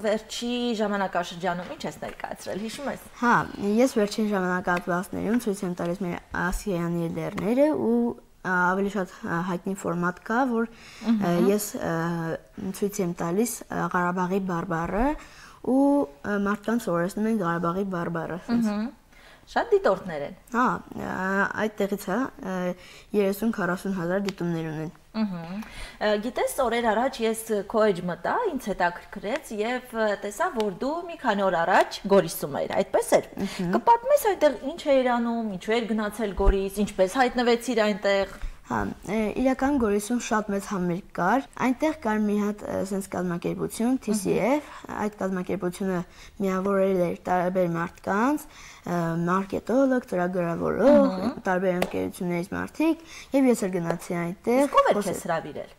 վերջի ժամանակաշրջանում ինչ ես ներկայացրել, հիշում ես։ Հա, ես վերջին ժամանակահատվածներում ցույց եմ տալիս մեր ասիայանի լեռները ու ավելի շատ հայտնի ֆորմատ կա, որ ես ցույց եմ տալիս Ղարաբաղի բարբառը ու մարդկանց սովորեցնում են Ղարաբաղի բարբառը։ Շատ դիտորդներ են։ Հա, այդտեղից է 30-40 հազար դիտումներ ունեն։ Գիտես, օրեր առաջ ես քո էջ մտա, ինձ հետաքրքրեց եւ տեսա, որ դու մի քանի օր առաջ Գորիսում էիր, այդպես էր։ Կպատմես այնտեղ ինչ էիր անում, ինչու էր գնացել Գորիս, ինչպես հայտնվեցիր այնտեղ։ Հա, իրական Գորիսում շատ մեծ համերգ կար։ Այնտեղ կար մի հատ sense կազմակերպություն TCF, այդ կազմակերպությունը միավորել էր տարբեր մարդկանց, մարքետոլոգ, ծրագրավորող, տարբեր ընկերություններից մարդիկ, եւ ես էլ գնացի այնտեղ։ Ո՞վ էր քեզ հրավիրել։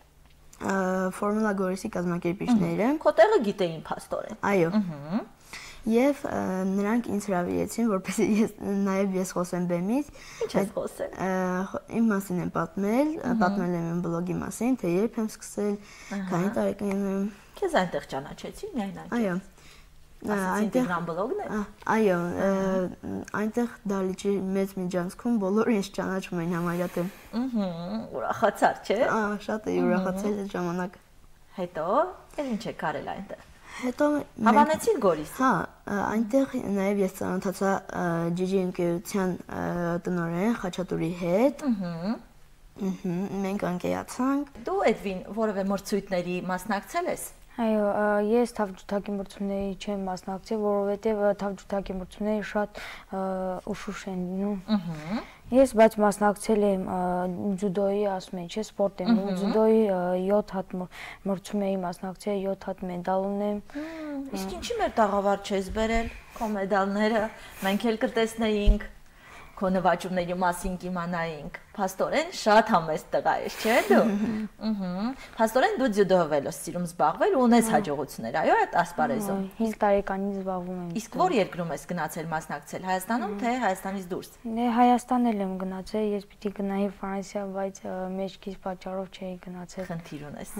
Ֆորմուլա Գորիսի կազմակերպիչները։ Քո տեղը գիտեին փաստորեն։ Այո։ Եվ նրանք ինձ հրավիրեցին, որպեսզի ես խոսեմ բեմից։ Ինչ ես խոսել։ Իմ մասին եմ պատմել եմ իմ բլոգի մասին, թե երբ եմ սկսել, քանի տարեկան եմ։ Քեզ այնտեղ ճանաչեցին միայն այնտեղ։ Այո։ Այնտեղ բլոգն է։ Այո, այնտեղ դալիճի մեծ միջանցքում բոլորը ինձ ճանաչում էին համարյա թե։ Ուրախացար, չէ։ Շատ էի ուրախացել այդ ժամանակ։ Հետո ինչ է կարել այնտեղ։ Հետո հավանեցիր Գորիս։ Հա, այնտեղ նաև ես ծանոթացա Ջիջի ընկերության տնօրեն Խաչատուրի հետ։ Մենք անկեացանք։ Դու Էդվին որևէ մրցույթների մասնակցել ես։ Այո, ես թավջութակի մրցումների չեմ մասնակցել, որովհետև թավջութակի մրցումները շատ ուշուշ են լինում։ Ես բայց մասնակցել եմ ձյուդոյի, ասում եմ, չէ, սպորտ եմ, ձյուդոյի 7 հատ մրցում էի մասնակցել, 7 հատ մեդալ ունեմ։ Իսկ ինչի մեր տաղավար չես բերել քո մեդալները, մենք էլ կտեսնեինք, քո նվաճումների մասին կիմանայինք։ Փաստորեն շատ համեստ տղա ես, չէ՞ դու։ Փաստորեն դու ձյուդոյով ես սիրում զբաղվել ու ունես հաջողություններ, այո, այդ ասպարեզում։ 5 տարեկանից զբաղվում եմ։ Իսկ որ երկրում ես գնացել մասնակցել, Հայաստանում թե Հայաստանից դուրս։ Հայաստան էլ եմ գնացել, ես պիտի գնայի Ֆրանսիա, բայց մեջքից պատճառով չէի գնացել։ Խնդիր ունես։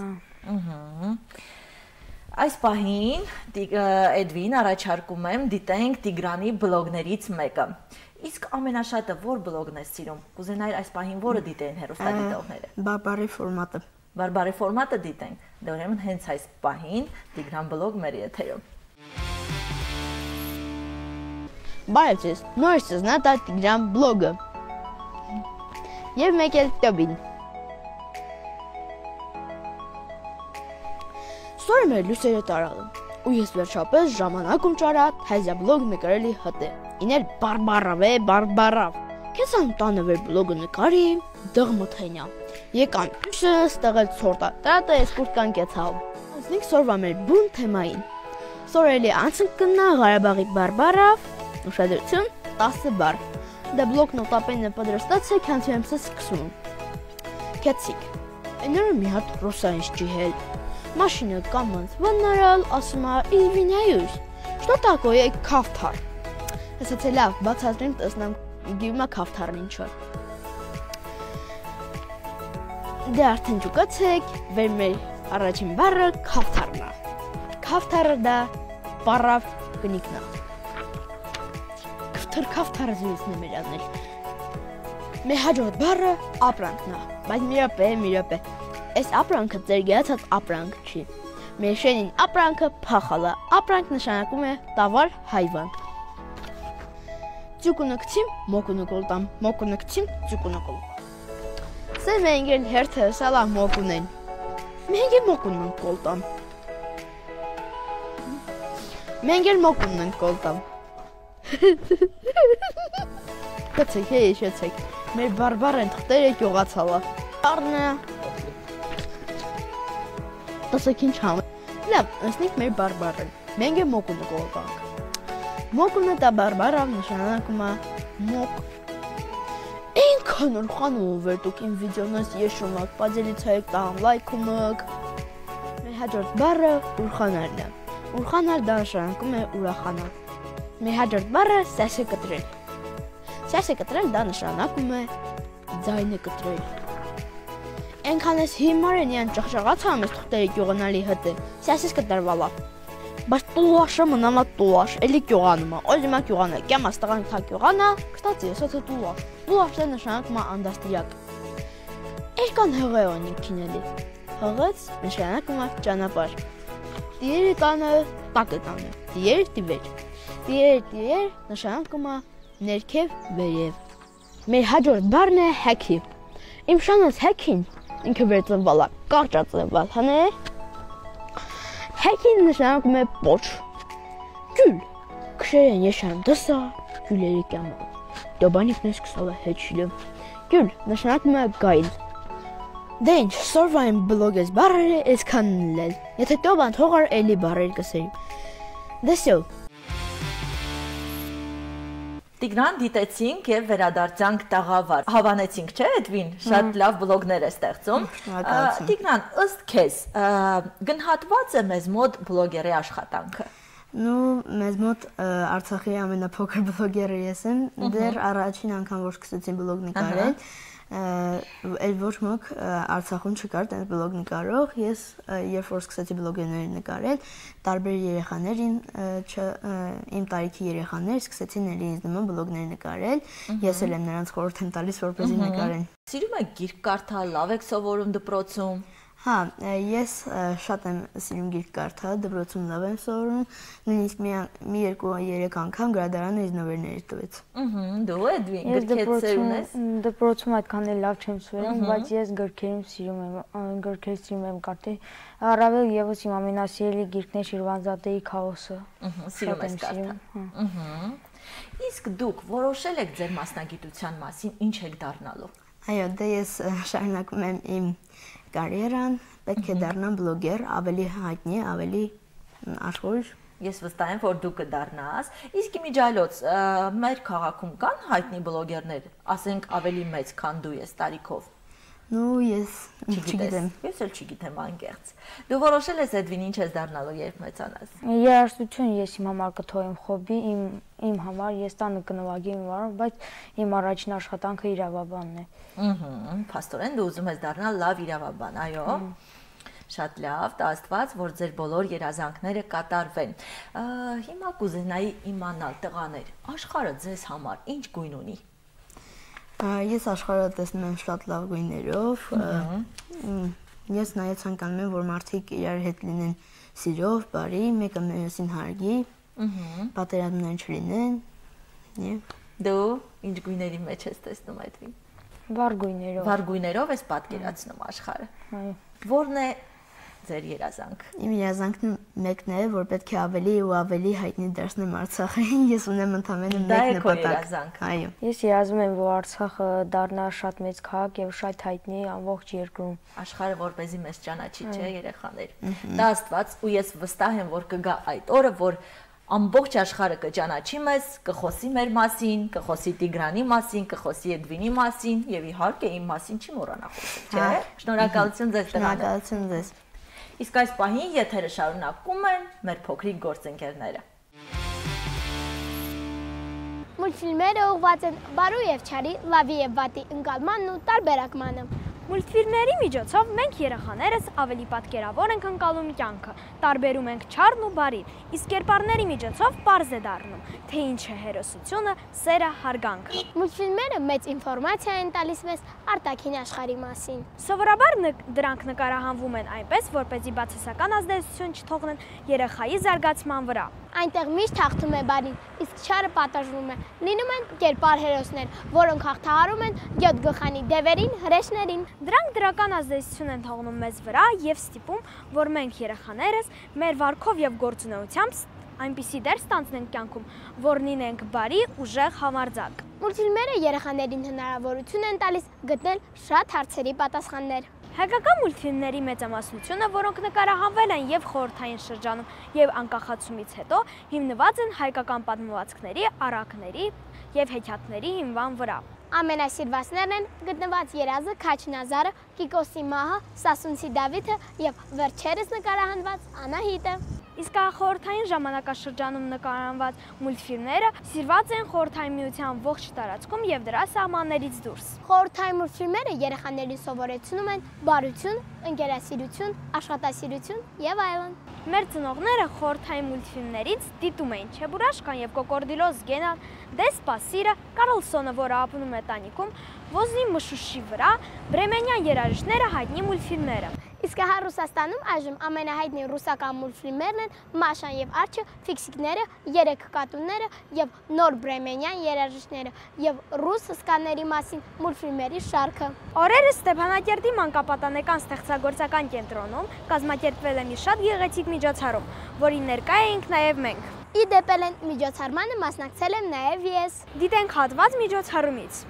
Այս պահին Էդվին առաջարկում եմ դիտենք Տիգրանի բլոգներից մեկը։ Իսկ ամենաշատը որ բլոգն ես սիրում։ Կուզենայիր այս պահին որը դիտեն հեռուստադիտողները։ Բարբարի ֆորմատը։ Բարբարի ֆորմատը դիտենք։ Դե ուրեմն հենց այս պահին Տիգրան բլոգ մեր եթերում։ Բարև ձեզ, նորից զնատա Տիգրան բլոգը։ Եվ մեկ էլ տոբին։ Ստորը մեր լուսերը տարալը, ու ես վերջապես ժամանակում ճարա հայզյա բլոգ նկարելի հտե, իներ բարբարավ է, բարբարավ, կեսան տանը վեր բլոգը նկարի, դղ մթենյա, եկան ուշը ստեղել ծորտա, տրատը ես կուրտկան կեցավ, ասնիկ սորվա մեր բուն թեմային, սորելի անցնք կնա Ղարաբաղի բարբարավ, ուշադրություն 10 բար, դա բլոգն օտապենը պադրստած է քանցյամսը սկսում, կեցիկ, էները մի հատ ռուսայինչ ջիհել, Машина կամանց վանարալ, ասում է, իլվինայույս, շտո տակոյ է կավթար։ Հեսաց է լավ, բացատրին տսնամ, գիվում է կավթարն ինչոր։ Դե արդեն ճուկացեք, վեր մեր առաջին բարը կավթարն է։ Կավթարը դա բարավ կնիկնա։ թրքավ թարազույցն եմ իրանել։ Մեր հաջորդ բառը ապրանքն է, բայց մի րոպե։ Այս ապրանքը ձեր գերացած ապրանք չի։ Մեր շենին ապրանքը փախալը, ապրանք նշանակում է տավար հայվան։ Ձուկունկցիմ, մոկունկոլտամ, մոկունկցիմ, ձուկունկոլ։ Սե մենք էլ հերթը սալա մոկունեն։ Մենք էլ մոկունկոլտամ։ Մենք էլ մոկունկոլտամ։ Կցեք, եշեցեք, մեր բարբար են թղթերը կյողացալա։ Առնա։ Տասեք ինչ համ։ Լավ, ընսնիկ մեր բարբարը։ Մենք է մոկունը կողտանք։ Մոկունը տա բարբարավ նշանակում է մոկ։ Ինքան ուրխան ու վերդուք իմ վիդեոնս եշում ակ, պաջելից հայք տաղം լայքում ակ։ Մեր հաջորդ բարը ուրխանարն է։ Ուրխանար դա նշանակում է ուրախանալ։ Մեր հաջորդ բարը սասը կտրել։ Սասը կտրել դա նշանակում է ձայնը կտրել։ Ենքան ես հիմար են յան ճղճղաց համ ես թուղտերի կյողանալի հտը, սասես կտրվալա։ Բայց տուլաշը մնամա տուլաշ, էլի կյողանում է, օզիմա կյողան է, կյամ աստղան թա կյողանա, կստացի ես հոթը տուլաշ, տուլաշը նշանակում է անդաստիրակ։ Երկան հղե օնիք կինելի, հղեց նշանակում է ճանապար։ Տիերը կանը, տակը կանը, տիեր տիվեր, տիեր նշանակում է ներքև վերև։ Մեր հաջորդ բառն է հեքի։ Իմ շանոց հեքին ինքը վերծնվալ է, կարճածնվալ, հանե։ Հեքին նշանակում է պոչ։ Գյուլ, քշեր են եշան դսա, գյուլերի կյամը։ Դոբանիքն ես կսալ է հեչիլը։ Գյուլ, նշանակում է գայլ։ Դե ինչ, սորվա եմ բլոգես բարերը այսքանն լել։ Եթե տոբան թողար էլի բարեր կսերի։ Դեսյո։ Տիգրան դիտեցինք եւ վերադարձանք տաղավար։ Հավանեցինք, չէ՞ Էդվին, շատ լավ բլոգներ է ստեղծում։ Տիգրան, ըստ քեզ, գնահատված է մեզ մոտ բլոգերի աշխատանքը։ Ну, մեզ մոտ Արցախի ամենափոքր բլոգերը ես եմ, դեռ առաջին անգամ որ սկսեցի բլոգ նկարել, էլ ոչ ոք Արցախում չկար տենց բլոգ նկարող, ես երբ որ սկսեցի բլոգերներ նկարել, տարբեր երեխաներին, իմ տարիքի երեխաներ սկսեցին էլի ինձ նման բլոգներ նկարել, ես էլ եմ նրանց խորհուրդ եմ տալիս որպեսզի նկարեն։ Սիրում եք գիրք կարդալ, լավ եք սովորում դպրոցում։ Հա, ես շատ եմ սիրում գիրք կարդալ, դպրոցում լավ եմ սովորում, նույնիսկ մի երկու երեք անգամ գրադարանը ինձ նվերներ տվեց։ Դու Էդվին գրքեր սիրում ես։ Դպրոցում այդքան էլ լավ չեմ սովորում, բայց ես գրքերում սիրում եմ կարդալ։ Առավել եւս իմ ամենասիրելի գիրքն է Շիրվանզադեի Քաոսը։ Սիրում ես կարդալ։ Իսկ դուք որոշել եք ձեր մասնագիտության մասին, ինչ եք դառնալու։ Այո, դե ես շարունակում եմ իմ կարիերան, պետք է դառնամ բլոգեր, ավելի հայտնի, ավելի աշխույժ։ Ես վստահ եմ, որ դու կդառնաս։ Իսկ իմիջիայլոց մեր քաղաքում կան հայտնի բլոգերներ, ասենք ավելի մեծ, քան դու ես տարիքով։ Ну, ես չգիտեմ։ Ես էլ չգիտեմ անկեղծ։ Դու որոշել ես Էդվին ինչ ես դառնալու, երբ մեծանաս։ Երաժշտություն ես իմ համար կթողեմ խոբի, իմ համար ես տանը կնվագի իմ վարում, բայց իմ առաջին աշխատանքը իրավաբանն է։ Փաստորեն դու ուզում ես դառնալ լավ իրավաբան, այո։ Շատ լավ, տա Աստված, որ ձեր բոլոր երազանքները կատարվեն։ Հիմա կուզենայի իմանալ, տղաներ, աշխարհը ձեզ համար ինչ գույն ունի։ Ես աշխարհը տեսնում եմ շատ լավ գույներով։ Ես նաև ցանկանում եմ, որ մարդիկ իրար հետ լինեն սիրով, բարի, մեկը մյուսին հարգի, պատերազմներ չլինեն։ Դու ինչ գույների մեջ ես տեսնում Էդվին։ Վառ գույներով։ Վառ գույներով ես պատկերացնում աշխարհը։ Այո։ Որն է ձեր երազանք։ Իմ երազանքն մեկն է, որ պետք է ավելի ու ավելի հայտնի դարձնեմ Արցախին։ Ես ունեմ ընդամենը մեկ նպատակ։ Այո։ Ես երազում եմ, որ Արցախը դառնա շատ մեծ քաղաք եւ շատ հայտնի ամբողջ երկրում։ Աշխարհը որպեսզի մեզ ճանաչի, չէ, երեխաներ։ Դա Աստված ու ես վստահ եմ, որ կգա այդ օրը, որ ամբողջ աշխարհը կճանաչի մեզ, կխոսի մեր մասին, կխոսի Տիգրանի մասին, կխոսի Էդվինի մասին եւ իհարկե իմ մասին չի մոռանա խոսել, չէ։ Շնորհակալություն ձեզ տղաներ։ Շնորհակալություն ձեզ։ Իսկ այս պահին եթերը շարունակում են մեր փոքրիկ գործընկերները։ Մուլտֆիլմերը ուղղված են բարու եւ չարի, լավի եւ վատի ընկալմանն ու տարբերակմանը։ Մուլտֆիլմների միջոցով մենք երեխաներս ավելի պատկերավոր ենք ընկալում կյանքը, տարբերում ենք չարն ու բարին, իսկ կերպարների միջոցով պարզ է դառնում, թե ինչ է հերոսությունը, սերը, հարգանքը։ Մուլտֆիլմերը մեծ ինֆորմացիա են տալիս մեզ արտաքին աշխարհի մասին։ Սովորաբար դրանք նկարահանվում են այնպես, որպեսզի բացասական ազդեցություն չթողնեն երեխայի զարգացման վրա։ Այնտեղ միշտ հաղթում է բարին, իսկ չարը պատժվում է։ Լինում են կերպար հերոսներ, որոնք հաղթահարում են 7 գլխանի դևերին, հրեշներին։ Դրանք դրական ազդեցություն են թողնում մեզ վրա եւ ստիպում, որ մենք երեխաներս մեր վարքով եւ գործունեությամբ այնպիսի դեր ստանձնենք կյանքում, որ լինենք բարի, ուժեղ, համարձակ։ Մուլտֆիլմերը երեխաներին հնարավորություն են տալիս գտնել շատ հարցերի պատասխաններ։ Հայկական մուլտֆիլմների մեծամասնությունը, որոնք նկարահանվել են եւ խորհրդային շրջանում եւ անկախացումից հետո, հիմնված են հայկական պատմվածքների, առակների եւ հեքիաթների հիման վրա։ Ամենասիրվածներն են գտնված Երազը Քաչնազարը, Կիկոսի մահը, Սասունցի Դավիթը եւ վերջերս նկարահանված Անահիտը։ Իսկ խորհրդային ժամանակաշրջանում նկարահանված մուլտֆիլմները սիրված են Խորհրդային Միության ողջ տարածքում եւ դրա սահմաններից դուրս։ Խորհրդային մուլտֆիլմերը երեխաներին սովորեցնում են բարություն, ընկերասիրություն, աշխատասիրություն եւ այլն։ Մեր ծնողները խորհրդային մուլտֆիլմներից դիտում էին Չեբուրաշկան եւ Կոկորդիլոս Գենան, Դե Սպասիրը, Կարլսոնը, որը ապրում է տանիքում, Ոզնի Մշուշի վրա, Բրեմենյան երաժիշտները հայտնի մուլտֆիլմները։ Իսկ հա Ռուսաստանում այժմ ամենահայտնի ռուսական մուլտֆիլմերն են Մաշան եւ Արջը, Ֆիքսիկները, Երեք կատունները եւ Նոր Բրեմենյան երաժիշտները եւ ռուս հսկաների մասին մուլտֆիլմերի շարքը։ Օրերս Ստեփանակերտի մանկապատանեկան ստեղծագործական կենտրոնում կազմակերպվել է մի շատ գեղեցիկ միջոցառում, որին ներկա էինք նաեւ մենք։ Ի դեպ միջոցառմանը մասնակցել եմ նաեւ ես։ Դիտենք հատված միջոցառումից։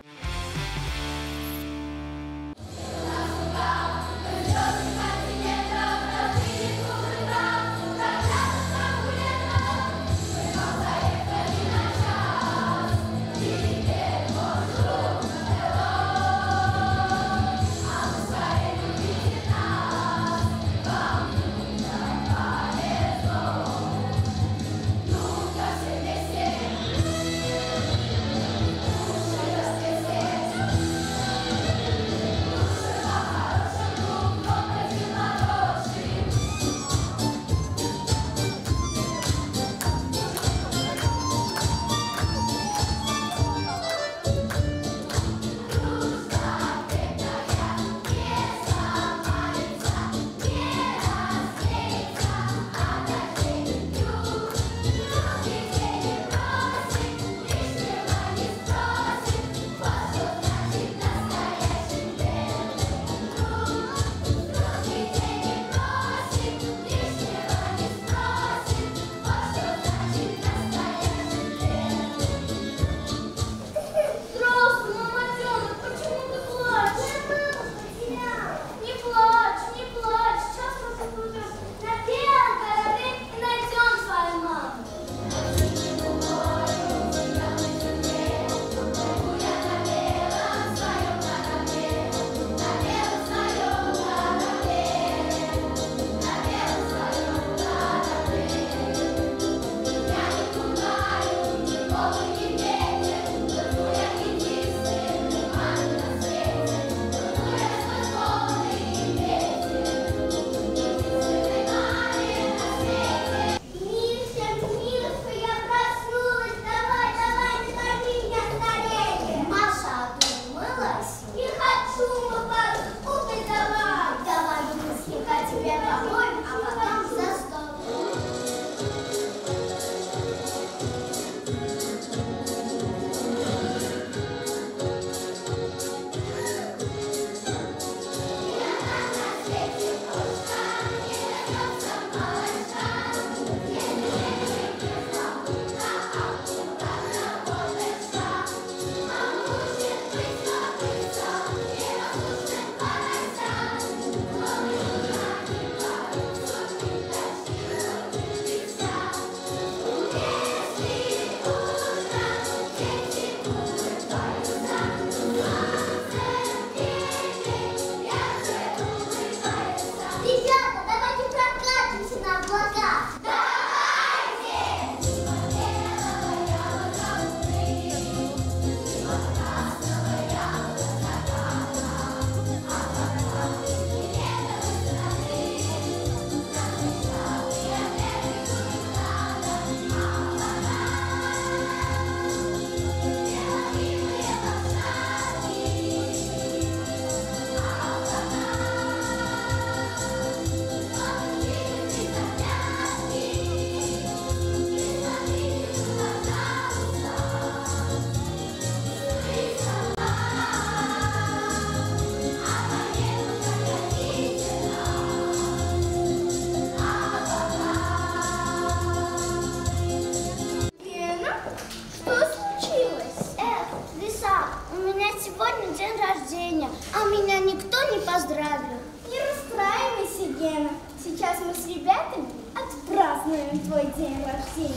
мы с ребятами отпразднуем твой день рождения.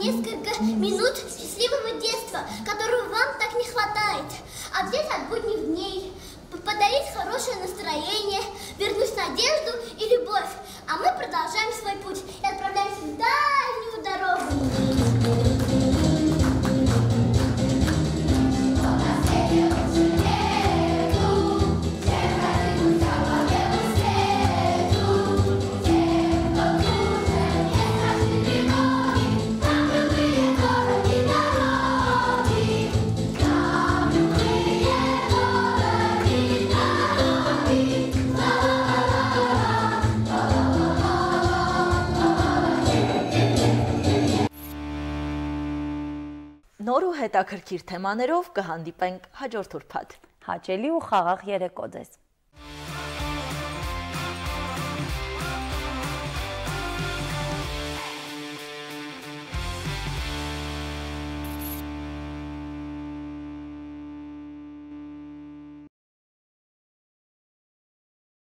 Несколько минут счастливого детства, которого вам так не хватает. Отвлечь от будних дней, подарить хорошее настроение, вернуть надежду и любовь. А мы продолжаем свой путь и отправляемся в дальнюю дорогу. Նոր ու հետաքրքիր թեմաներով կհանդիպենք հաջորդ ուրբաթ։ Հաճելի ու խաղաղ երեկո ձեզ։